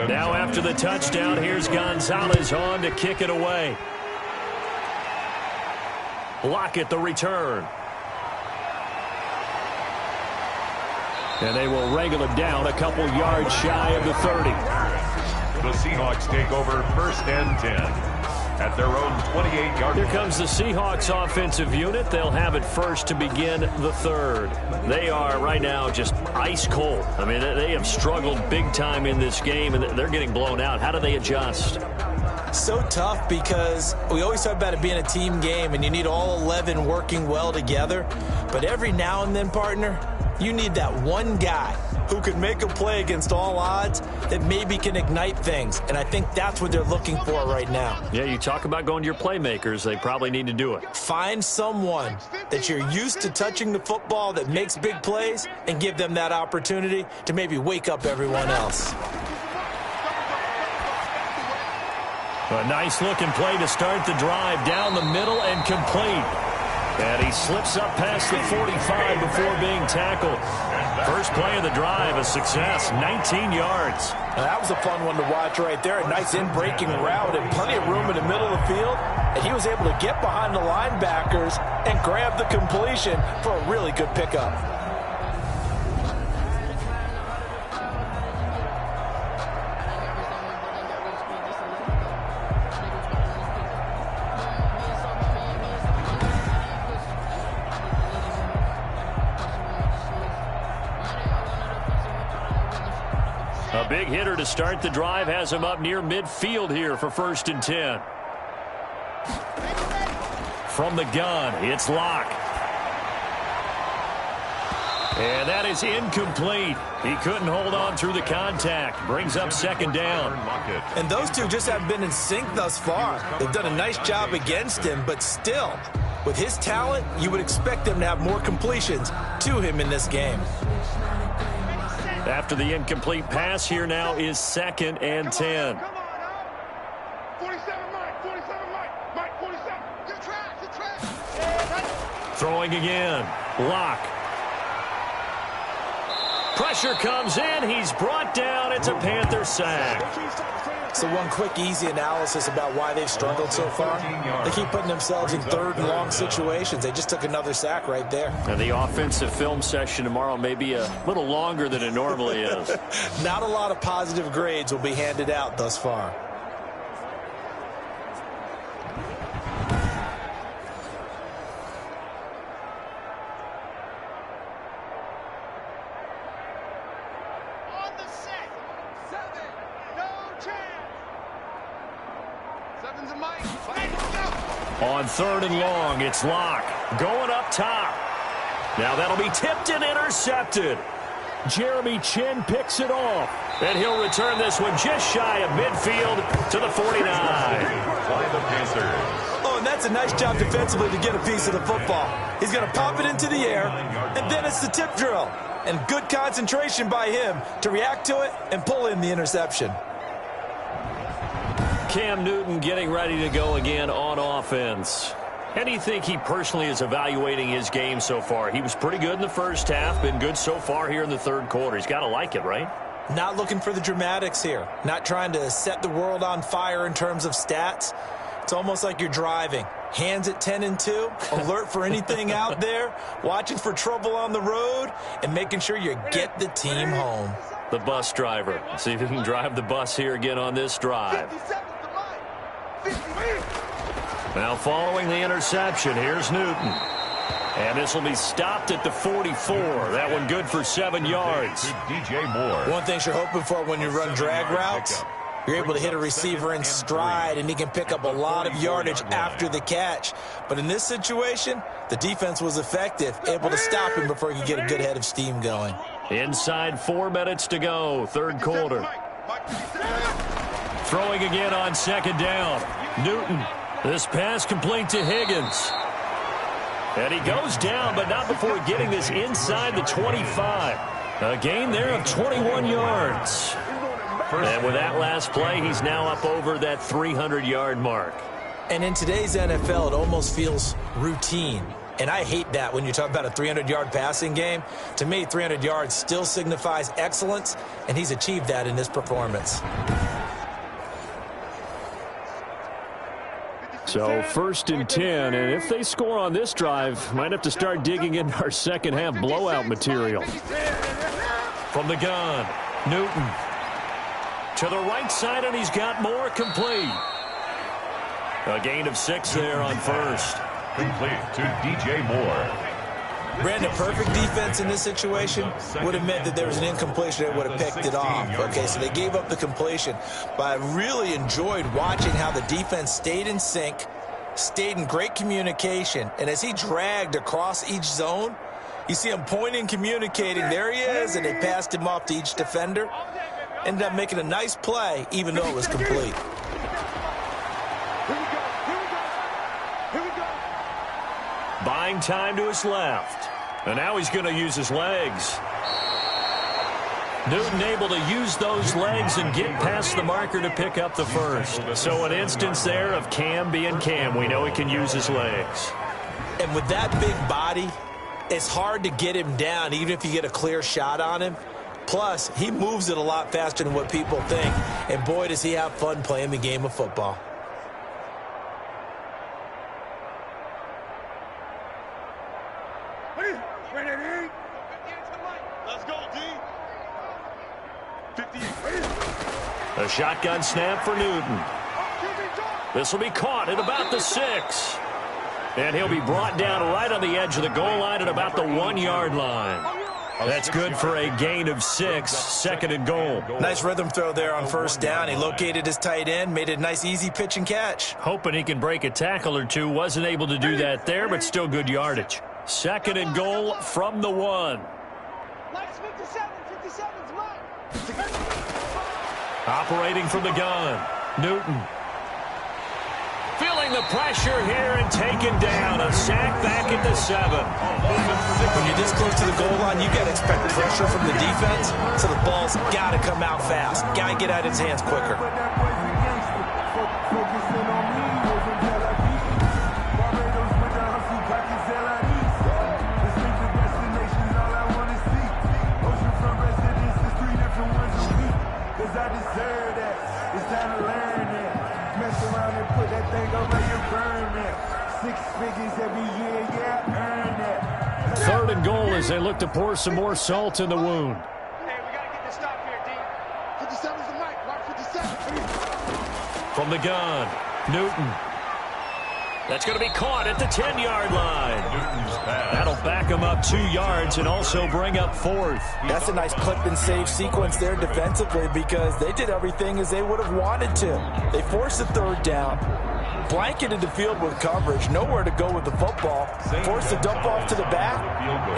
Now after the touchdown, here's Gonzalez on to kick it away. Lockett the return. And they will wrangle him down a couple yards shy of the 30. The Seahawks take over 1st and 10. At their own 28-yard line. Here comes the Seahawks offensive unit. They'll have it first to begin the 3rd. They are right now just ice cold. I mean, they have struggled big time in this game, and they're getting blown out. How do they adjust? So tough because we always talk about it being a team game, and you need all 11 working well together. But every now and then, partner, you need that one guy who can make a play against all odds that maybe can ignite things. And I think that's what they're looking for right now. Yeah, you talk about going to your playmakers. They probably need to do it. Find someone that you're used to touching the football that makes big plays and give them that opportunity to maybe wake up everyone else. A nice-looking play to start the drive down the middle and complete. And he slips up past the 45 before being tackled. First play of the drive, a success, 19 yards. Now that was a fun one to watch right there. A nice in-breaking route and plenty of room in the middle of the field. And he was able to get behind the linebackers and grab the completion for a really good pickup. A big hitter to start the drive has him up near midfield here for 1st and 10. From the gun, it's Locke. And that is incomplete. He couldn't hold on through the contact. Brings up 2nd down. And those two just haven't been in sync thus far. They've done a nice job against him, but still, with his talent, you would expect them to have more completions to him in this game. After the incomplete pass, here now is 2nd and 10. 47, Mike. 47, Mike. 47. Good track. Throwing again. Locke. Pressure comes in. He's brought down. It's a Panther sack. So one quick, easy analysis about why they've struggled so far. They keep putting themselves in 3rd and long situations. They just took another sack right there. And the offensive film session tomorrow may be a little longer than it normally is. Not a lot of positive grades will be handed out thus far. On 3rd and long, it's Locke going up top. Now that'll be tipped and intercepted. Jeremy Chin picks it off. And he'll return this one just shy of midfield to the 49. By the Panthers. Oh, and that's That's a nice job defensively to get a piece of the football. He's going to pop it into the air, and then it's the tip drill. And good concentration by him to react to it and pull in the interception. Cam Newton getting ready to go again on offense. How do you think he personally is evaluating his game so far? He was pretty good in the first half, been good so far here in the third quarter. He's got to like it, right? Not looking for the dramatics here. Not trying to set the world on fire in terms of stats. It's almost like you're driving. Hands at 10 and 2, alert for anything out there, watching for trouble on the road, and making sure you get the team home. The bus driver. See if he can drive the bus here again on this drive. Now following the interception, here's Newton. And this will be stopped at the 44. That one good for 7 yards. DJ Moore. One thing you're hoping for when you run drag routes, you're able to hit a receiver in stride, and he can pick up a lot of yardage after the catch. But in this situation, the defense was effective, able to stop him before he could get a good head of steam going. Inside 4 minutes to go, third quarter. Throwing again on second down. Newton. This pass complete to Higgins. And he goes down, but not before getting this inside the 25. A gain there of 21 yards. And with that last play, he's now up over that 300-yard mark. And in today's NFL, it almost feels routine. And I hate that when you talk about a 300-yard passing game. To me, 300 yards still signifies excellence, and he's achieved that in this performance. So 1st and 10, and if they score on this drive, might have to start digging into our second half blowout material. From the gun, Newton. To the right side, and he's got more complete. A gain of 6 there on first. Complete to DJ Moore. Brandon, perfect defense in this situation would have meant that there was an incompletion that would have picked it off. Okay, so they gave up the completion. But I really enjoyed watching how the defense stayed in sync, stayed in great communication. And as he dragged across each zone, you see him pointing, communicating. There he is, and they passed him off to each defender. Ended up making a nice play, even though it was complete. Buying time to his left. And now he's going to use his legs. Newton able to use those legs and get past the marker to pick up the first. So an instance there of Cam being Cam. We know he can use his legs. And with that big body, it's hard to get him down, even if you get a clear shot on him. Plus, he moves it a lot faster than what people think. And boy, does he have fun playing the game of football. Let's go, D. 50. A shotgun snap for Newton. This will be caught at about the 6. And he'll be brought down right on the edge of the goal line at about the 1-yard line. That's good for a gain of 6, 2nd and goal. Nice rhythm throw there on first down. He located his tight end, made it a nice, easy pitch and catch. Hoping he can break a tackle or two. Wasn't able to do that there, but still good yardage. 2nd and goal from the 1. Operating from the gun, Newton. Feeling the pressure here and taken down. A sack back at the 7. When you're this close to the goal line, you got to expect pressure from the defense, so the ball's got to come out fast. Got to get out of his hands quicker. Third and goal as they look to pour some more salt in the wound. Hey, we got to get this stop here, D. 57's the mic. Mark 57. From the gun, Newton. That's going to be caught at the 10-yard line. That'll back him up 2 yards and also bring up 4th. That's a nice clip and save sequence there defensively because they did everything as they would have wanted to. They forced the 3rd down, blanketed the field with coverage, nowhere to go with the football, forced the dump off to the back,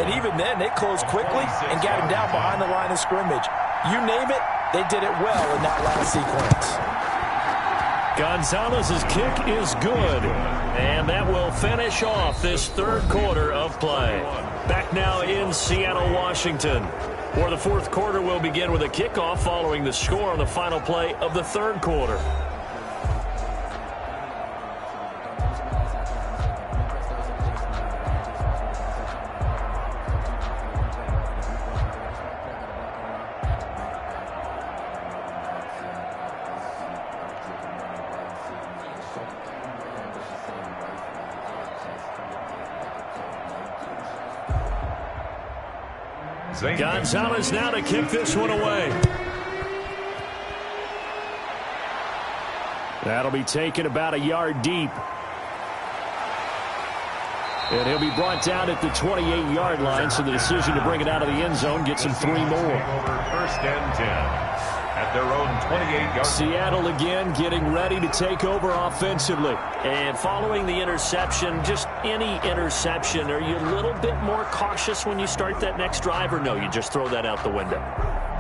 and even then they closed quickly and got him down behind the line of scrimmage. You name it, they did it well in that last sequence. Gonzalez's kick is good. And that will finish off this third quarter of play. Back now in Seattle, Washington, where the fourth quarter will begin with a kickoff following the score on the final play of the third quarter. Gonzalez now to kick this one away. That'll be taken about a yard deep. And he'll be brought down at the 28-yard line, so the decision to bring it out of the end zone gets him 3 more. First and 10. At their own 28-yard. Seattle again getting ready to take over offensively. And following the interception, just any interception, are you a little bit more cautious when you start that next drive, or no, you just throw that out the window?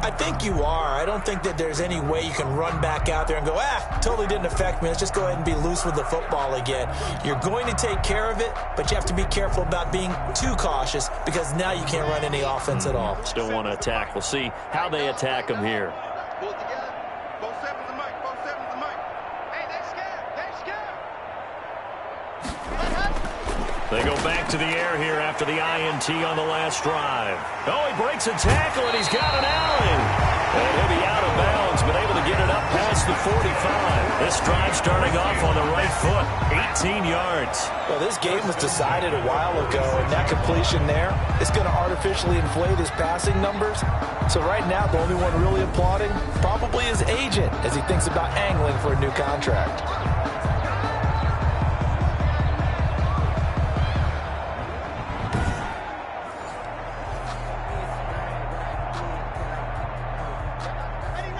I think you are. I don't think that there's any way you can run back out there and go, totally didn't affect me. Let's just go ahead and be loose with the football again. You're going to take care of it, but you have to be careful about being too cautious because now you can't run any offense at all. Still want to attack. We'll see how they attack them here. Pull it together. Both sevens the mic. Both sevens the mic. Hey, they're scared. They're scared. They go back to the air here after the INT on the last drive. Oh, he breaks a tackle, and he's got an alley. And he'll be out of bounds, but able to get it up past the 45. This drive starting off on the right foot, 18 yards. Well, this game was decided a while ago, and that completion there is going to artificially inflate his passing numbers. So right now, the only one really applauding probably his agent as he thinks about angling for a new contract.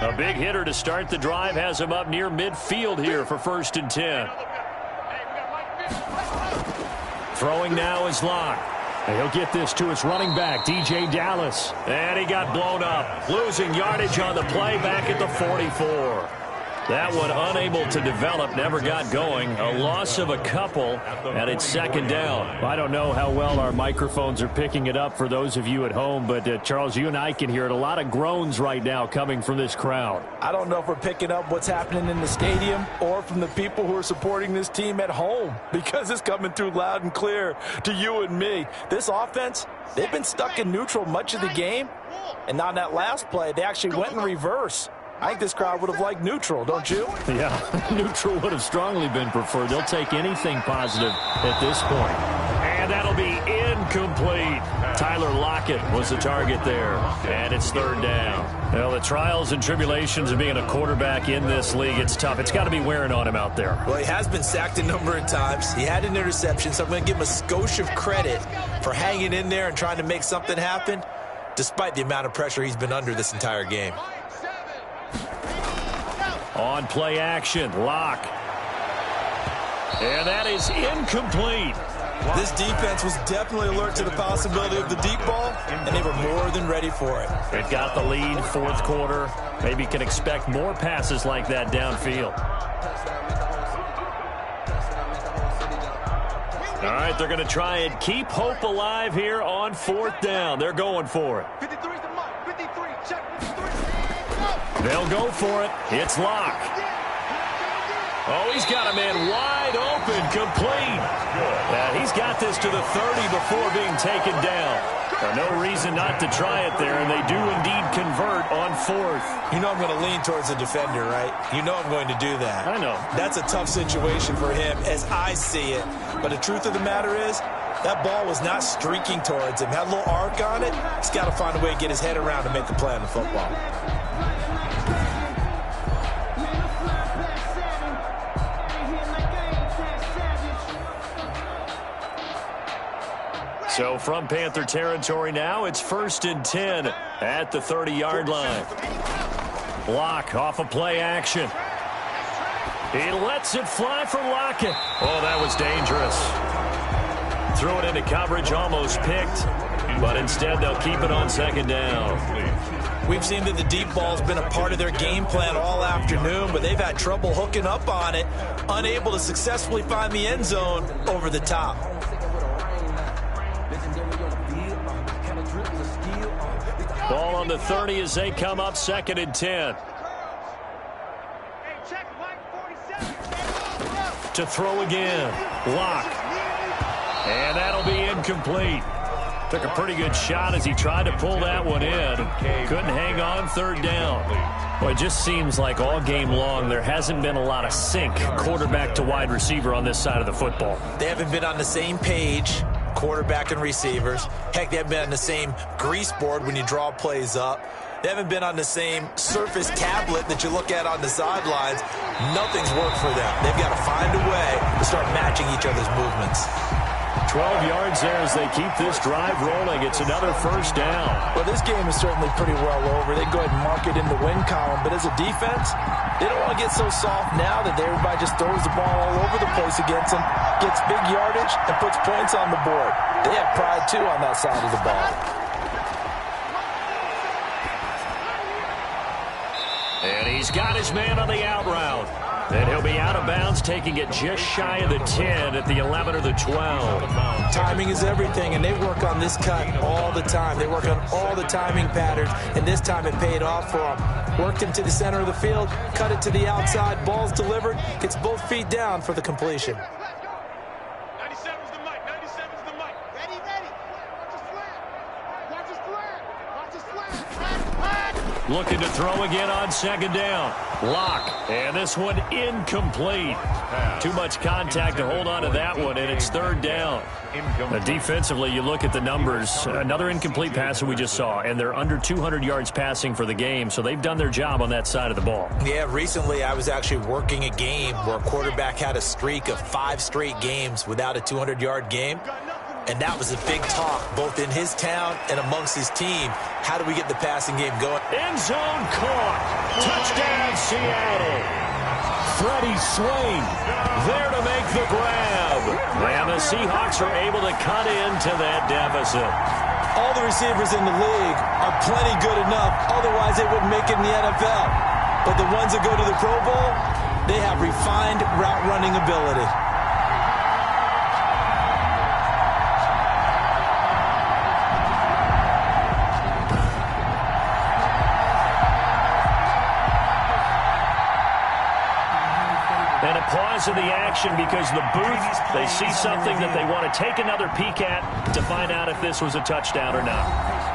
A big hitter to start the drive has him up near midfield here for 1st and 10. Throwing now is Locke. And he'll get this to his running back, DJ Dallas. And he got blown up, losing yardage on the play back at the 44. That one unable to develop, never got going. A loss of a couple, and it's 2nd down. I don't know how well our microphones are picking it up for those of you at home, but Charles, you and I can hear it. A lot of groans right now coming from this crowd. I don't know if we're picking up what's happening in the stadium or from the people who are supporting this team at home, because it's coming through loud and clear to you and me. This offense, they've been stuck in neutral much of the game, and on that last play, they actually went in reverse. I think this crowd would have liked neutral, don't you? Yeah, neutral would have strongly been preferred. They'll take anything positive at this point. And that'll be incomplete. Tyler Lockett was the target there. And it's 3rd down. Well, the trials and tribulations of being a quarterback in this league, it's tough. It's got to be wearing on him out there. Well, he has been sacked a number of times. He had an interception, so I'm going to give him a skosh of credit for hanging in there and trying to make something happen, despite the amount of pressure he's been under this entire game. On play action, Locke. And that is incomplete. This defense was definitely alert to the possibility of the deep ball, and they were more than ready for it. They've got the lead, 4th quarter. Maybe can expect more passes like that downfield. All right, they're going to try and keep hope alive here on 4th down. They're going for it. 53's the mic. 53. Check 53. They'll go for it. It's Locke. Oh, he's got a man wide open, complete. He's got this to the 30 before being taken down. No reason not to try it there, and they do indeed convert on 4th. You know I'm going to lean towards the defender, right? You know I'm going to do that. I know. That's a tough situation for him as I see it. But the truth of the matter is, that ball was not streaking towards him. Had a little arc on it. He's got to find a way to get his head around to make the play on the football. So from Panther territory now, it's 1st and 10 at the 30-yard line. Block off of play action. He lets it fly for Lockett. Oh, that was dangerous. Threw it into coverage, almost picked, but instead they'll keep it on 2nd down. We've seen that the deep ball's been a part of their game plan all afternoon, but they've had trouble hooking up on it, unable to successfully find the end zone over the top. Ball on the 30 as they come up 2nd and 10. To throw again. Lock. And that'll be incomplete. Took a pretty good shot as he tried to pull that one in. Couldn't hang on 3rd down. Well, it just seems like all game long there hasn't been a lot of sync quarterback to wide receiver on this side of the football. They haven't been on the same page, quarterback and receivers. Heck, they haven't been on the same grease board when you draw plays up. They haven't been on the same surface tablet that you look at on the sidelines. Nothing's worked for them. They've got to find a way to start matching each other's movements. 12 yards there as they keep this drive rolling. It's another 1st down. Well, this game is certainly pretty well over. They go ahead and mark it in the win column. But as a defense, they don't want to get so soft now that everybody just throws the ball all over the place against them, gets big yardage, and puts points on the board. They have pride, too, on that side of the ball. And he's got his man on the out route. And he'll be out of bounds, taking it just shy of the 10 at the 11 or the 12. Timing is everything, and they work on this cut all the time. They work on all the timing patterns, and this time it paid off for them. Worked him to the center of the field, cut it to the outside, ball's delivered, gets both feet down for the completion. 97's the mic, 97's the mic. Ready, ready. Watch his slant. Watch his slant. Watch his slant. Looking to throw again on 2nd down. Lock. And this one incomplete. Too much contact to hold on to that one, and it's 3rd down. Defensively, you look at the numbers. Another incomplete pass that we just saw, and they're under 200 yards passing for the game, so they've done their job on that side of the ball. Yeah, recently I was actually working a game where a quarterback had a streak of 5 straight games without a 200-yard game. And that was a big talk, both in his town and amongst his team. How do we get the passing game going? End zone caught. Touchdown, Seattle. Freddie Swain there to make the grab. And the Seahawks are able to cut into that deficit. All the receivers in the league are plenty good enough. Otherwise, they wouldn't make it in the NFL. But the ones that go to the Pro Bowl, they have refined route running ability. And a pause in the action because the booth, they see something that they want to take another peek at to find out if this was a touchdown or not.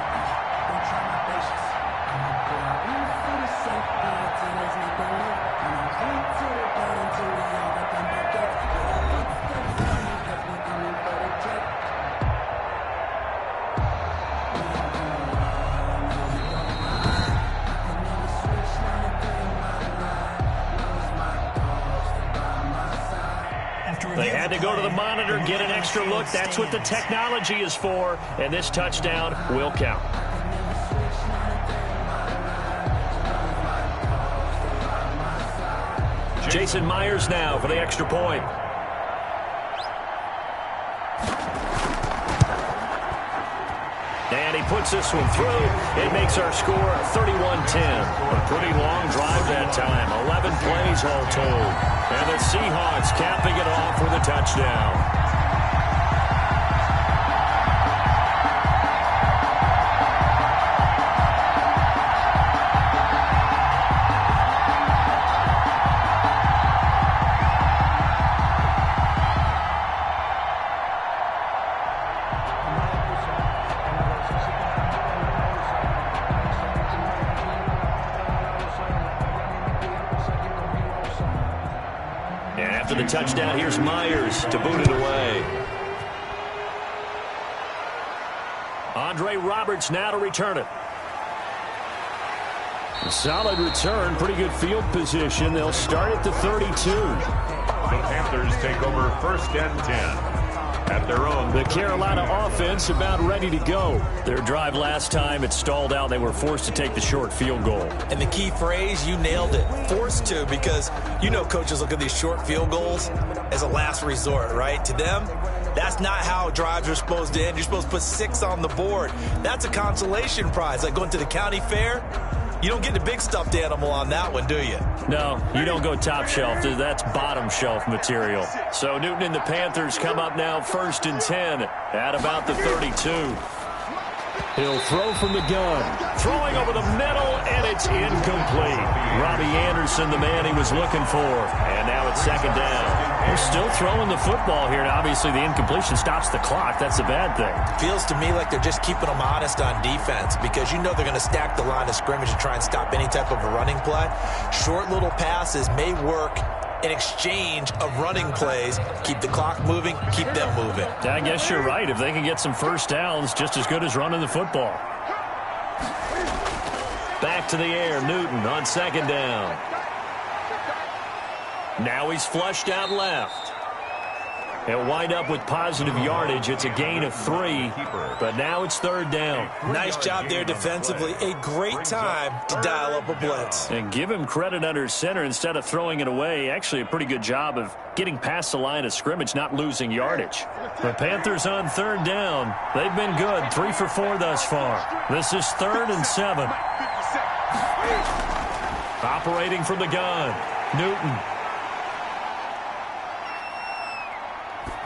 They had to go to the monitor, get an extra look. That's what the technology is for, and this touchdown will count. Jason Myers now for the extra point. And he puts this one through. It makes our score 31-10. A pretty long drive that time. 11 plays all told. And the Seahawks capping it off with a touchdown. After the touchdown, here's Myers to boot it away. Andre Roberts now to return it. A solid return, pretty good field position. They'll start at the 32. The Panthers take over 1st and 10. At their own. The Carolina offense about ready to go. Their drive last time, it stalled out. They were forced to take the short field goal. And the key phrase, you nailed it. Forced to, because you know coaches look at these short field goals as a last resort, right? To them, That's not how drives are supposed to end. You're supposed to put 6 on the board. That's a consolation prize, like going to the county fair. You don't get the big stuffed animal on that one, do you? No, you don't go top shelf. That's bottom shelf material. So Newton and the Panthers come up now 1st and 10 at about the 32. He'll throw from the gun. Throwing over the middle, and it's incomplete. Robbie Anderson, the man he was looking for. And now it's 2nd down. They're still throwing the football here, and obviously the incompletion stops the clock. That's a bad thing. Feels to me like they're just keeping them honest on defense because you know they're going to stack the line of scrimmage to try and stop any type of a running play. Short little passes may work in exchange of running plays. Keep the clock moving, keep them moving. I guess you're right. If they can get some first downs, just as good as running the football. Back to the air, Newton on 2nd down. Now he's flushed out left. He'll wind up with positive yardage. It's a gain of 3, but now it's 3rd down. Nice job there defensively. A great time to dial up a blitz. And give him credit under center instead of throwing it away. Actually, a pretty good job of getting past the line of scrimmage, not losing yardage. The Panthers on 3rd down. They've been good, 3 for 4 thus far. This is 3rd and 7. Operating from the gun, Newton.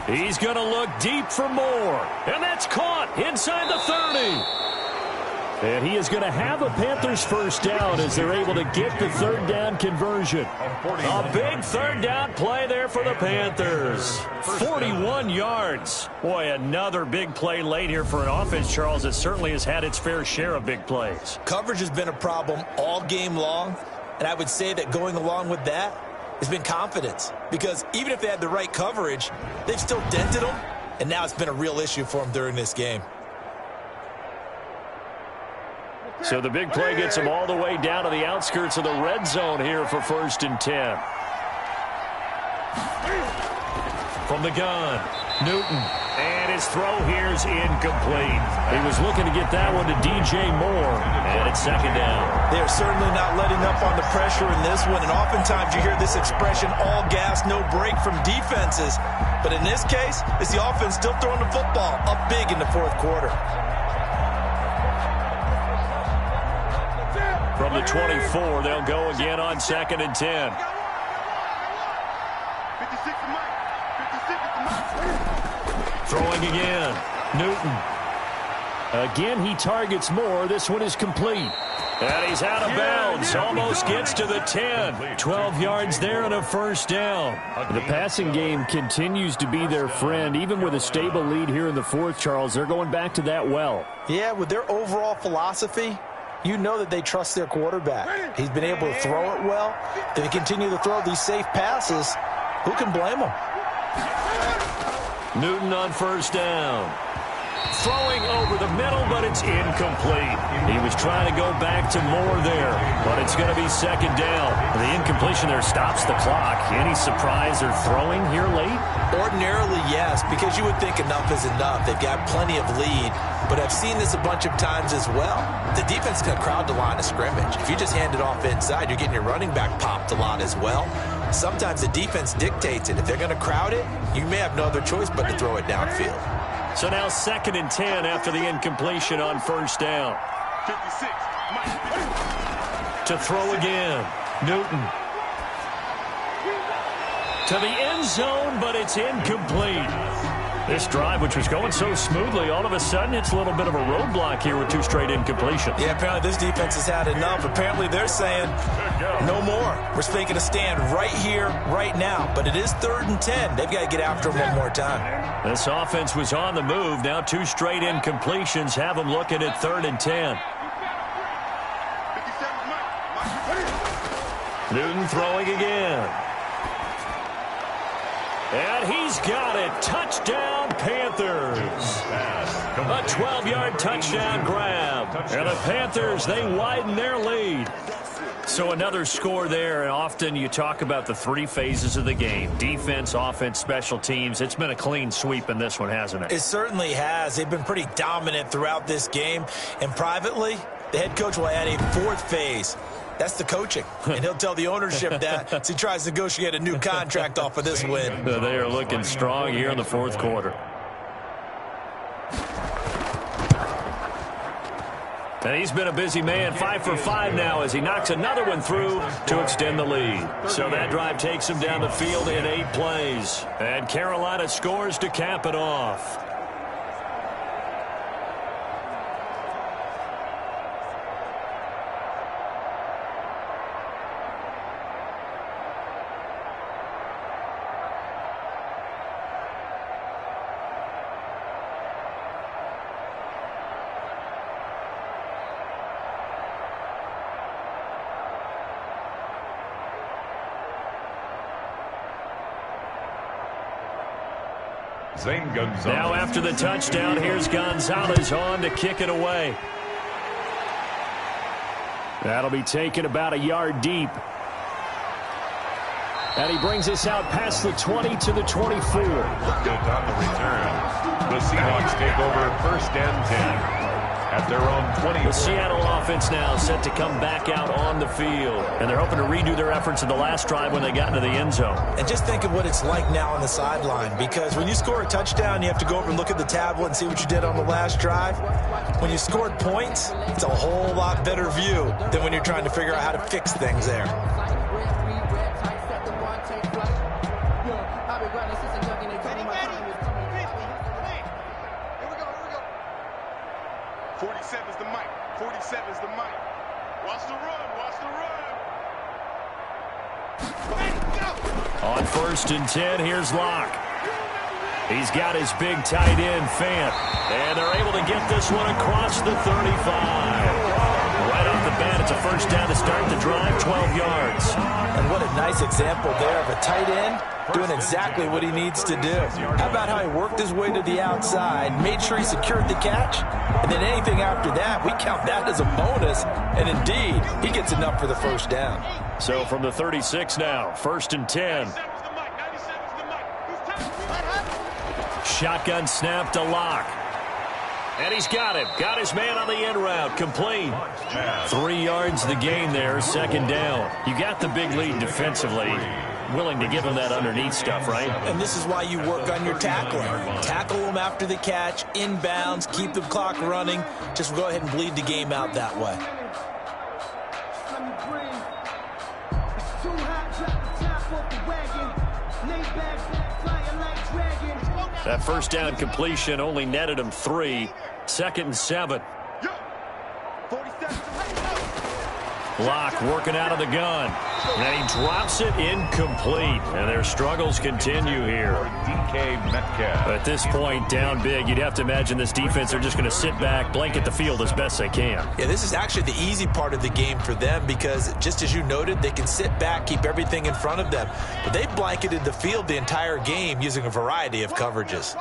He's going to look deep for more. And that's caught inside the 30. And he is going to have a Panthers first down as they're able to get the 3rd down conversion. A big 3rd down play there for the Panthers. 41 yards. Boy, another big play late here for an offense, Charles, that certainly has had its fair share of big plays. Coverage has been a problem all game long. And I would say that going along with that has been confidence, because even if they had the right coverage, they've still dented them, and now it's been a real issue for them during this game. So the big play gets them all the way down to the outskirts of the red zone here for 1st and 10. From the gun, Newton. And his throw here is incomplete. He was looking to get that one to DJ Moore. And it's 2nd down. They're certainly not letting up on the pressure in this one. And oftentimes you hear this expression, all gas, no break from defenses. But in this case, it's the offense still throwing the football up big in the 4th quarter. From the 24, they'll go again on 2nd and 10. Throwing again, Newton. Again, he targets Moore. This one is complete. And he's out of bounds. Almost gets to the 10. 12 yards there and a first down. The passing game continues to be their friend. Even with a stable lead here in the 4th, Charles, they're going back to that well. Yeah, with their overall philosophy, you know that they trust their quarterback. He's been able to throw it well. If they continue to throw these safe passes, who can blame them? Newton on 1st down. Throwing over the middle, but it's incomplete. He was trying to go back to Moore there, but it's going to be 2nd down. The incompletion there stops the clock. Any surprise they're throwing here late? Ordinarily, yes, because you would think enough is enough. They've got plenty of lead, but I've seen this a bunch of times as well. The defense is going to crowd the line of scrimmage. If you just hand it off inside, you're getting your running back popped a lot as well. Sometimes the defense dictates it. If they're going to crowd it, you may have no other choice but to throw it downfield. So now 2nd and 10 after the incompletion on 1st down. 56. To throw again, Newton. To the end zone, but it's incomplete. This drive, which was going so smoothly, all of a sudden it's a little bit of a roadblock here with 2 straight incompletions. Yeah, apparently this defense has had enough. Apparently they're saying no more. We're making a stand right here, right now. But it is 3rd and 10. They've got to get after him one more time. This offense was on the move. Now 2 straight incompletions have them looking at 3rd and 10. Newton throwing again. And he's got it. Touchdown, Panthers. A 12-yard touchdown grab. And the Panthers, they widen their lead. So another score there, and often you talk about the 3 phases of the game. Defense, offense, special teams. It's been a clean sweep in this one, hasn't it? It certainly has. They've been pretty dominant throughout this game. And privately, the head coach will add a 4th phase. That's the coaching. And he'll tell the ownership that as he tries to negotiate a new contract off of this win. They are looking strong here in the 4th quarter. And he's been a busy man, 5 for 5 now as he knocks another one through to extend the lead. So that drive takes him down the field in 8 plays. And Carolina scores to cap it off. Now after the touchdown, here's Gonzalez on to kick it away. That'll be taken about a yard deep. And he brings us out past the 20 to the 24. Good on the return. The Seahawks take over first and 10. At their own 20. The Seattle offense now set to come back out on the field. And they're hoping to redo their efforts in the last drive when they got into the end zone. And just think of what it's like now on the sideline. Because when you score a touchdown, you have to go over and look at the tablet and see what you did on the last drive. When you scored points, it's a whole lot better view than when you're trying to figure out how to fix things there. On first and 10, here's Locke. He's got his big tight end, Fant. And they're able to get this one across the 35. Right off the bat, it's a first down to start the drive, 12 yards. And what a nice example there of a tight end doing exactly what he needs to do. How about how he worked his way to the outside, made sure he secured the catch, and then anything after that, we count that as a bonus. And indeed, he gets enough for the first down. So from the 36 now, first and 10. Shotgun snap to Locke. And he's got him. Got his man on the end route. Complete. 3 yards the gain there. Second down. You got the big lead defensively. Willing to give him that underneath stuff, right? And this is why you work on your tackling. Tackle them after the catch, inbounds, keep the clock running. Just go ahead and bleed the game out that way. That first down completion only netted him 3. Second and 7. Locke working out of the gun. And he drops it incomplete. And their struggles continue here. DK Metcalf. At this point, down big, you'd have to imagine this defense are just going to sit back, blanket the field as best they can. Yeah, this is actually the easy part of the game for them because, just as you noted, they can sit back, keep everything in front of them. But they blanketed the field the entire game using a variety of coverages.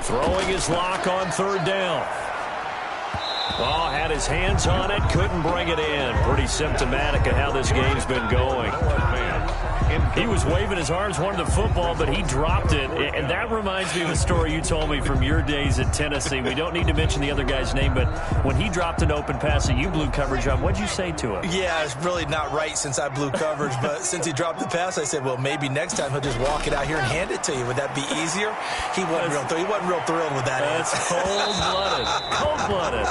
Throwing his Locke on third down. Oh, had his hands on it, couldn't bring it in. Pretty symptomatic of how this game's been going. He was waving his arms, wanted the football, but he dropped it. And that reminds me of a story you told me from your days at Tennessee. We don't need to mention the other guy's name, but when he dropped an open pass that you blew coverage on, what'd you say to him? Yeah, it's really not right since I blew coverage, but since he dropped the pass, I said, well, maybe next time he'll just walk it out here and hand it to you. Would that be easier? He wasn't real thrilled with that. That's cold-blooded. Cold-blooded.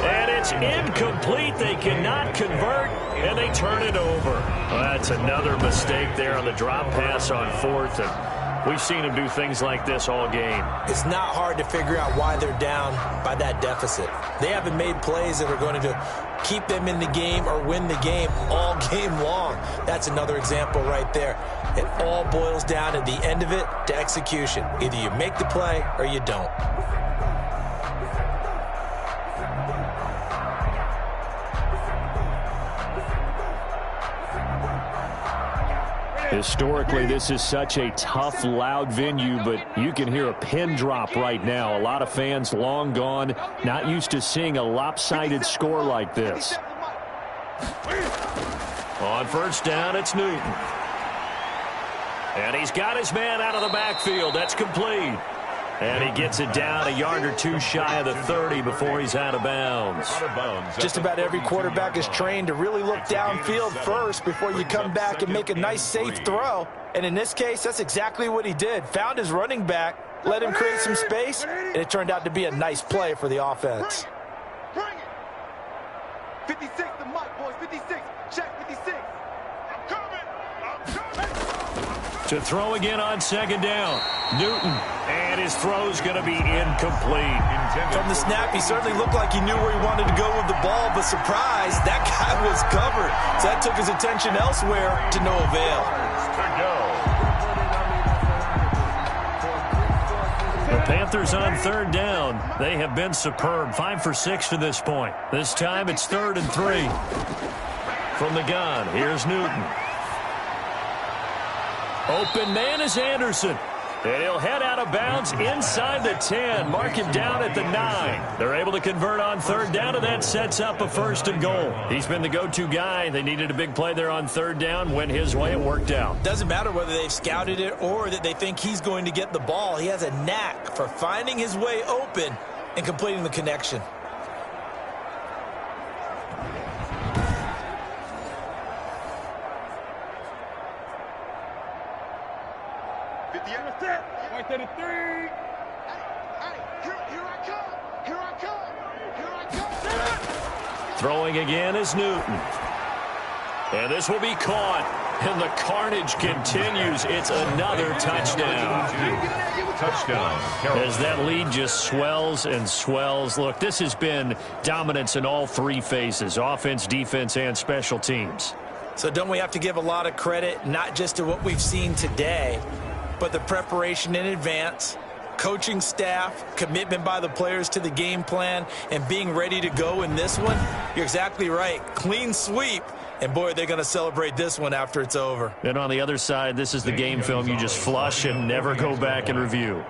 And it's incomplete. They cannot convert, and they turn it over. Well, that's another mistake there on the drop pass on fourth, and we've seen him do things like this all game. It's not hard to figure out why they're down by that deficit. They haven't made plays that are going to keep them in the game or win the game all game long. That's another example right there. It all boils down at the end of it to execution. Either you make the play or you don't. Historically, this is such a tough, loud venue, but you can hear a pin drop right now. A lot of fans long gone, not used to seeing a lopsided score like this. On first down, it's Newton. And he's got his man out of the backfield. That's complete. And he gets it down a yard or two shy of the 30 before he's out of bounds. Just about every quarterback is trained to really look downfield first before you come back and make a nice, safe throw. And in this case, that's exactly what he did. Found his running back, let him create some space, and it turned out to be a nice play for the offense. Bring it. 56 the mic, boys. 56. Check 56. I'm coming. To throw again on second down. Newton. And his throw's going to be incomplete. From the snap, he certainly looked like he knew where he wanted to go with the ball, but surprise, that guy was covered. So that took his attention elsewhere to no avail. The Panthers on third down. They have been superb. 5 for 6 to this point. This time it's 3rd and 3. From the gun, here's Newton. Open man is Anderson. And he'll head out of bounds inside the 10. Mark him down at the 9. They're able to convert on third down, and that sets up a 1st and goal. He's been the go-to guy. They needed a big play there on third down. Went his way. It worked out. Doesn't matter whether they've scouted it or that they think he's going to get the ball. He has a knack for finding his way open and completing the connection. Right there to 3. Hey, here I come. Here I come. Here I come. Throwing again is Newton. And this will be caught. And the carnage continues. It's another touchdown. Touchdown. As that lead just swells and swells. Look, this has been dominance in all 3 phases. Offense, defense, and special teams. So don't we have to give a lot of credit, not just to what we've seen today, but the preparation in advance, coaching staff, commitment by the players to the game plan, and being ready to go in this one? You're exactly right. Clean sweep. And, boy, they're going to celebrate this one after it's over. And on the other side, this is the game film you just flush and never go back and review.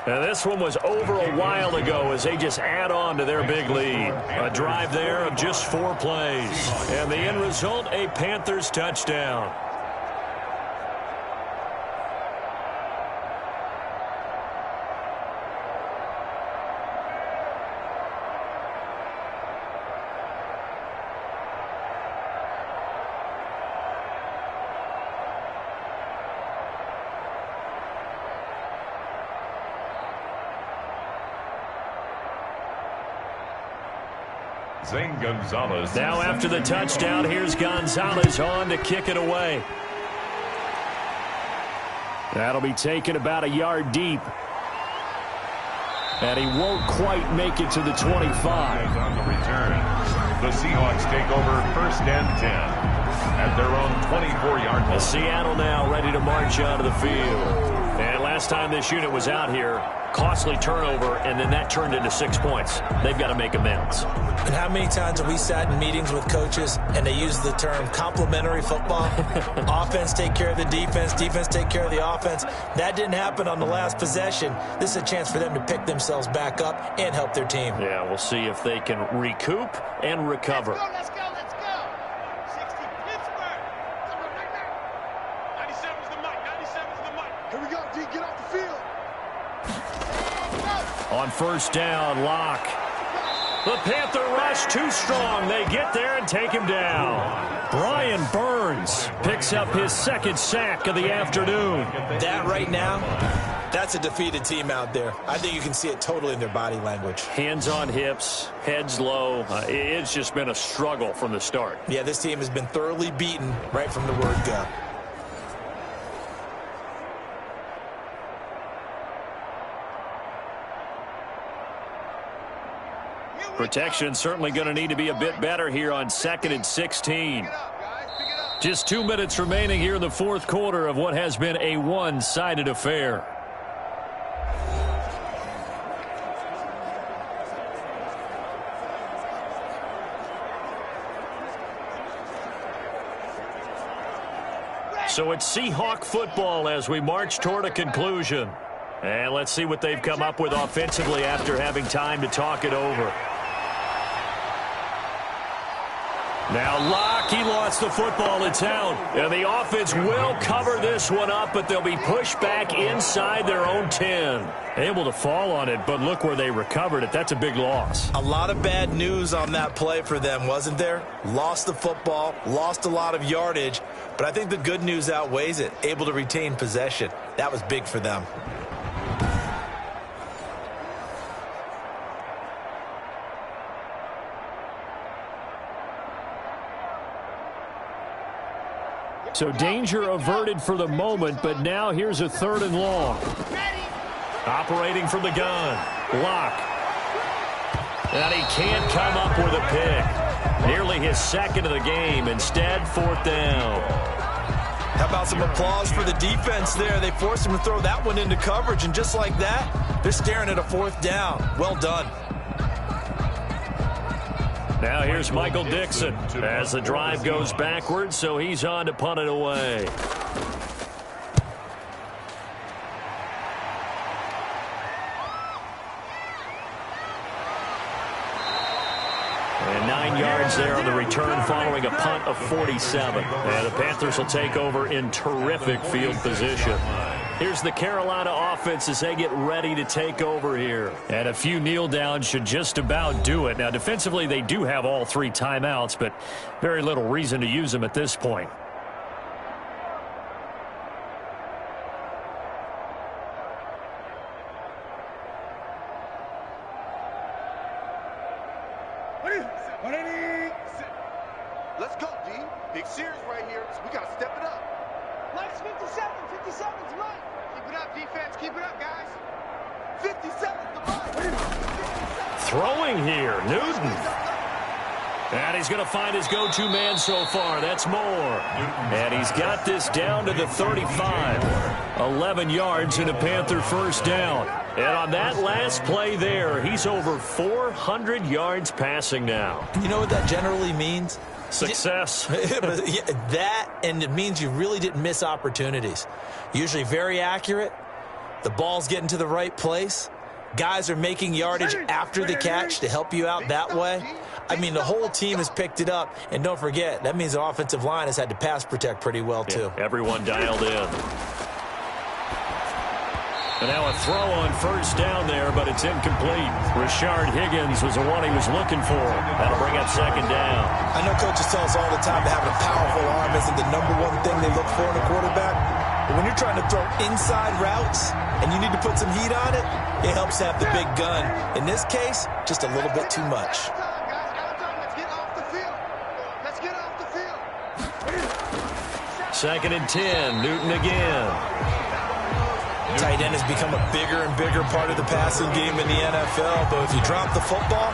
And this one was over a while ago as they just add on to their big lead. A drive there of just 4 plays. And the end result, a Panthers touchdown. Zane Gonzalez. Now after the touchdown, here's Gonzalez on to kick it away. That'll be taken about a yard deep. And he won't quite make it to the 25. On the return, the Seahawks take over 1st and 10 at their own 24-yard line. Seattle now ready to march onto the field. And last time this unit was out here, costly turnover, and then that turned into 6 points. They've got to make amends. And how many times have we sat in meetings with coaches and they use the term complementary football? Offense take care of the defense, defense take care of the offense. That didn't happen on the last possession. This is a chance for them to pick themselves back up and help their team. Yeah, we'll see if they can recoup and recover. Let's go, let's go. 60 Pittsburgh. Right now. 97's the mic, 97's the mic. Here we go, D, get off the field. On 1st down, Locke. The Panther rush too strong. They get there and take him down. Brian Burns picks up his 2nd sack of the afternoon. That right now, that's a defeated team out there. I think you can see it totally in their body language. Hands on hips, heads low. It's just been a struggle from the start. Yeah, this team has been thoroughly beaten right from the word go. Protection certainly going to need to be a bit better here on 2nd and 16. Just 2 minutes remaining here in the 4th quarter of what has been a one-sided affair. So it's Seahawk football as we march toward a conclusion. And let's see what they've come up with offensively after having time to talk it over. Now Locke, he lost the football. It's out. And the offense will cover this one up, but they'll be pushed back inside their own 10. Able to fall on it, but look where they recovered it. That's a big loss. A lot of bad news on that play for them, wasn't there? Lost the football, lost a lot of yardage, but I think the good news outweighs it. Able to retain possession. That was big for them. So danger averted for the moment, but now here's a 3rd and long. Operating from the gun. Locke. And he can't come up with a pick. Nearly his 2nd of the game. Instead, 4th down. How about some applause for the defense there? They forced him to throw that one into coverage, and just like that, they're staring at a 4th down. Well done. Now here's Michael Dixon as the drive goes backwards, so he's on to punt it away. And 9 yards there on the return following a punt of 47. And the Panthers will take over in terrific field position. Here's the Carolina offense as they get ready to take over here. And a few kneel downs should just about do it. Now, defensively, they do have all 3 timeouts, but very little reason to use them at this point. Let's go, D. Big series right here, so we got to step it up. Mike's 57. 57's Mike. Keep it up, defense. Keep it up, guys. 57's the Mike. Throwing here, Newton. And he's going to find his go-to man so far. That's Moore. And he's got this down to the 35. 11 yards and a Panther 1st down. And on that last play there, he's over 400 yards passing now. You know what that generally means? Success. That, and it means you really didn't miss opportunities. Usually very accurate. The ball's getting to the right place. Guys are making yardage after the catch to help you out that way. I mean, the whole team has picked it up. And don't forget, that means the offensive line has had to pass protect pretty well, too. Yeah, everyone dialed in. And now a throw on 1st down there, but it's incomplete. Rashard Higgins was the one he was looking for. That'll bring up 2nd down. I know coaches tell us all the time that having a powerful arm isn't the #1 thing they look for in a quarterback. But when you're trying to throw inside routes and you need to put some heat on it, it helps have the big gun. In this case, just a little bit too much. Let's get off the field. Let's get off the field. 2nd and 10. Newton again. Tight end has become a bigger and bigger part of the passing game in the NFL. But if you drop the football,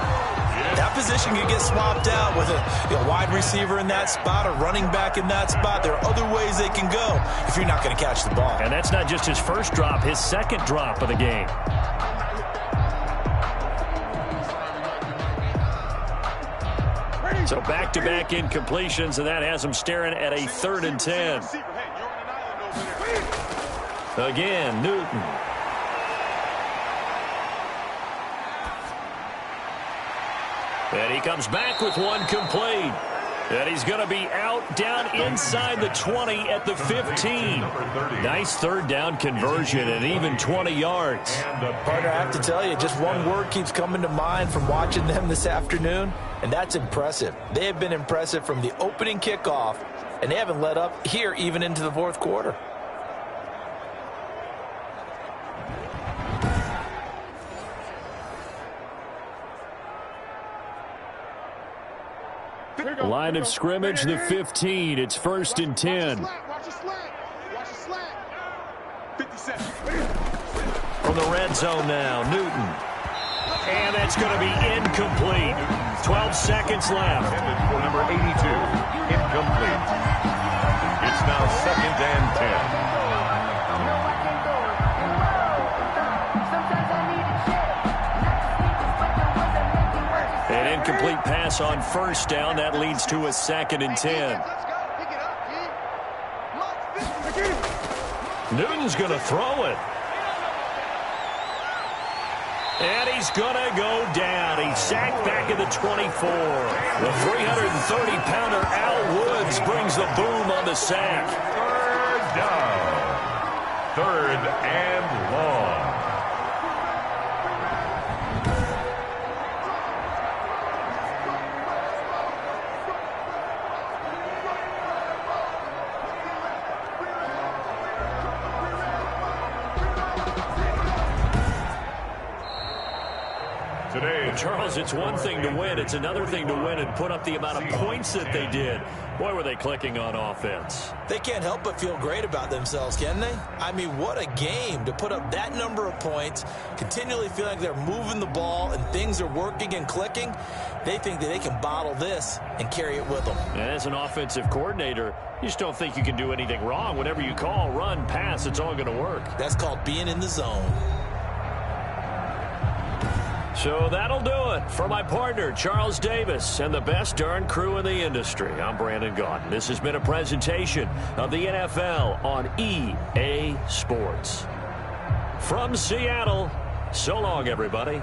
that position can get swapped out with a wide receiver in that spot, a running back in that spot. There are other ways they can go if you're not going to catch the ball. And that's not just his 1st drop, his 2nd drop of the game. So back-to-back incompletions, and that has him staring at a 3rd and 10. Again, Newton. And he comes back with one complete. And he's going to be out down inside the 20 at the 15. Nice 3rd down conversion and even 20 yards. Partner, I have to tell you, just one word keeps coming to mind from watching them this afternoon, and that's impressive. They have been impressive from the opening kickoff, and they haven't let up here even into the 4th quarter. Line of scrimmage, the 15. It's 1st and 10. Watch the slant. Watch the slant. 57. From the red zone now, Newton. And that's going to be incomplete. 12 seconds left. For number 82, incomplete. It's now 2nd and 10. An incomplete pass on 1st down. That leads to a 2nd and 10. Newton's going to throw it. And he's going to go down. He's sacked back at the 24. The 330-pounder Al Woods brings the boom on the sack. Third down. Third and long. Today, Charles, it's one thing to win. It's another thing to win and put up the amount of points that they did. Boy, were they clicking on offense. They can't help but feel great about themselves, can they? I mean, what a game to put up that number of points, continually feel like they're moving the ball and things are working and clicking. They think that they can bottle this and carry it with them. And as an offensive coordinator, you just don't think you can do anything wrong. Whatever you call, run, pass, it's all going to work. That's called being in the zone. So that'll do it for my partner, Charles Davis, and the best darn crew in the industry. I'm Brandon Gaudin. This has been a presentation of the NFL on EA Sports. From Seattle, so long, everybody.